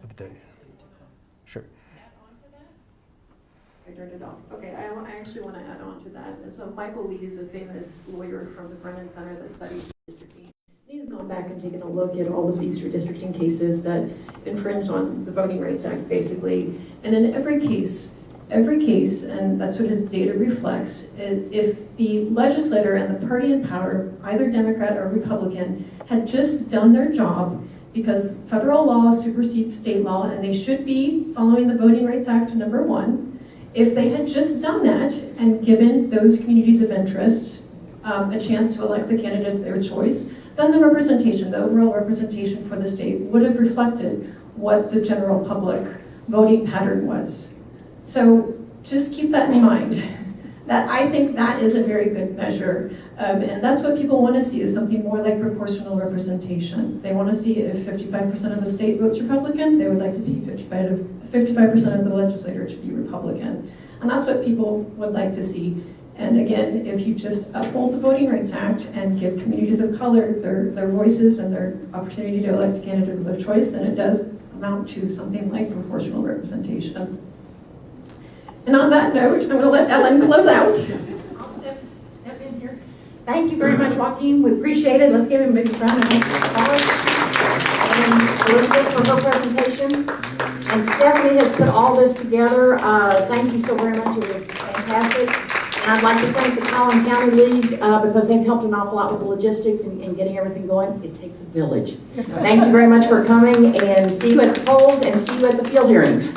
A: of the. Sure.
H: I turned it off. Okay, I actually want to add on to that. And so Michael Lee is a famous lawyer from the Brennan Center that studies redistricting. He's gone back and taken a look at all of these redistricting cases that infringe on the Voting Rights Act, basically. And in every case, every case, and that's what his data reflects, if the legislator and the party in power, either Democrat or Republican, had just done their job, because federal law supersedes state law, and they should be following the Voting Rights Act #1. If they had just done that and given those communities of interest a chance to elect the candidate of their choice, then the representation, the overall representation for the state would have reflected what the general public voting pattern was. So just keep that in mind. That I think that is a very good measure. And that's what people want to see, is something more like proportional representation. They want to see if 55% of the state votes Republican, they would like to see 55% of the legislature to be Republican. And that's what people would like to see. And again, if you just uphold the Voting Rights Act and give communities of color their voices and their opportunity to elect a candidate of their choice, then it does amount to something like proportional representation. And on that note, I'm going to let Ellen close out.
K: I'll step in here. Thank you very much, Joaquin. We appreciate it. Let's give him a big round of applause. And Elizabeth for her presentation. And Stephanie has put all this together. Thank you so very much. It was fantastic. And I'd like to thank the Collin County League because they've helped an awful lot with the logistics and getting everything going. It takes a village. Thank you very much for coming, and see you at the polls and see you at the field hearings.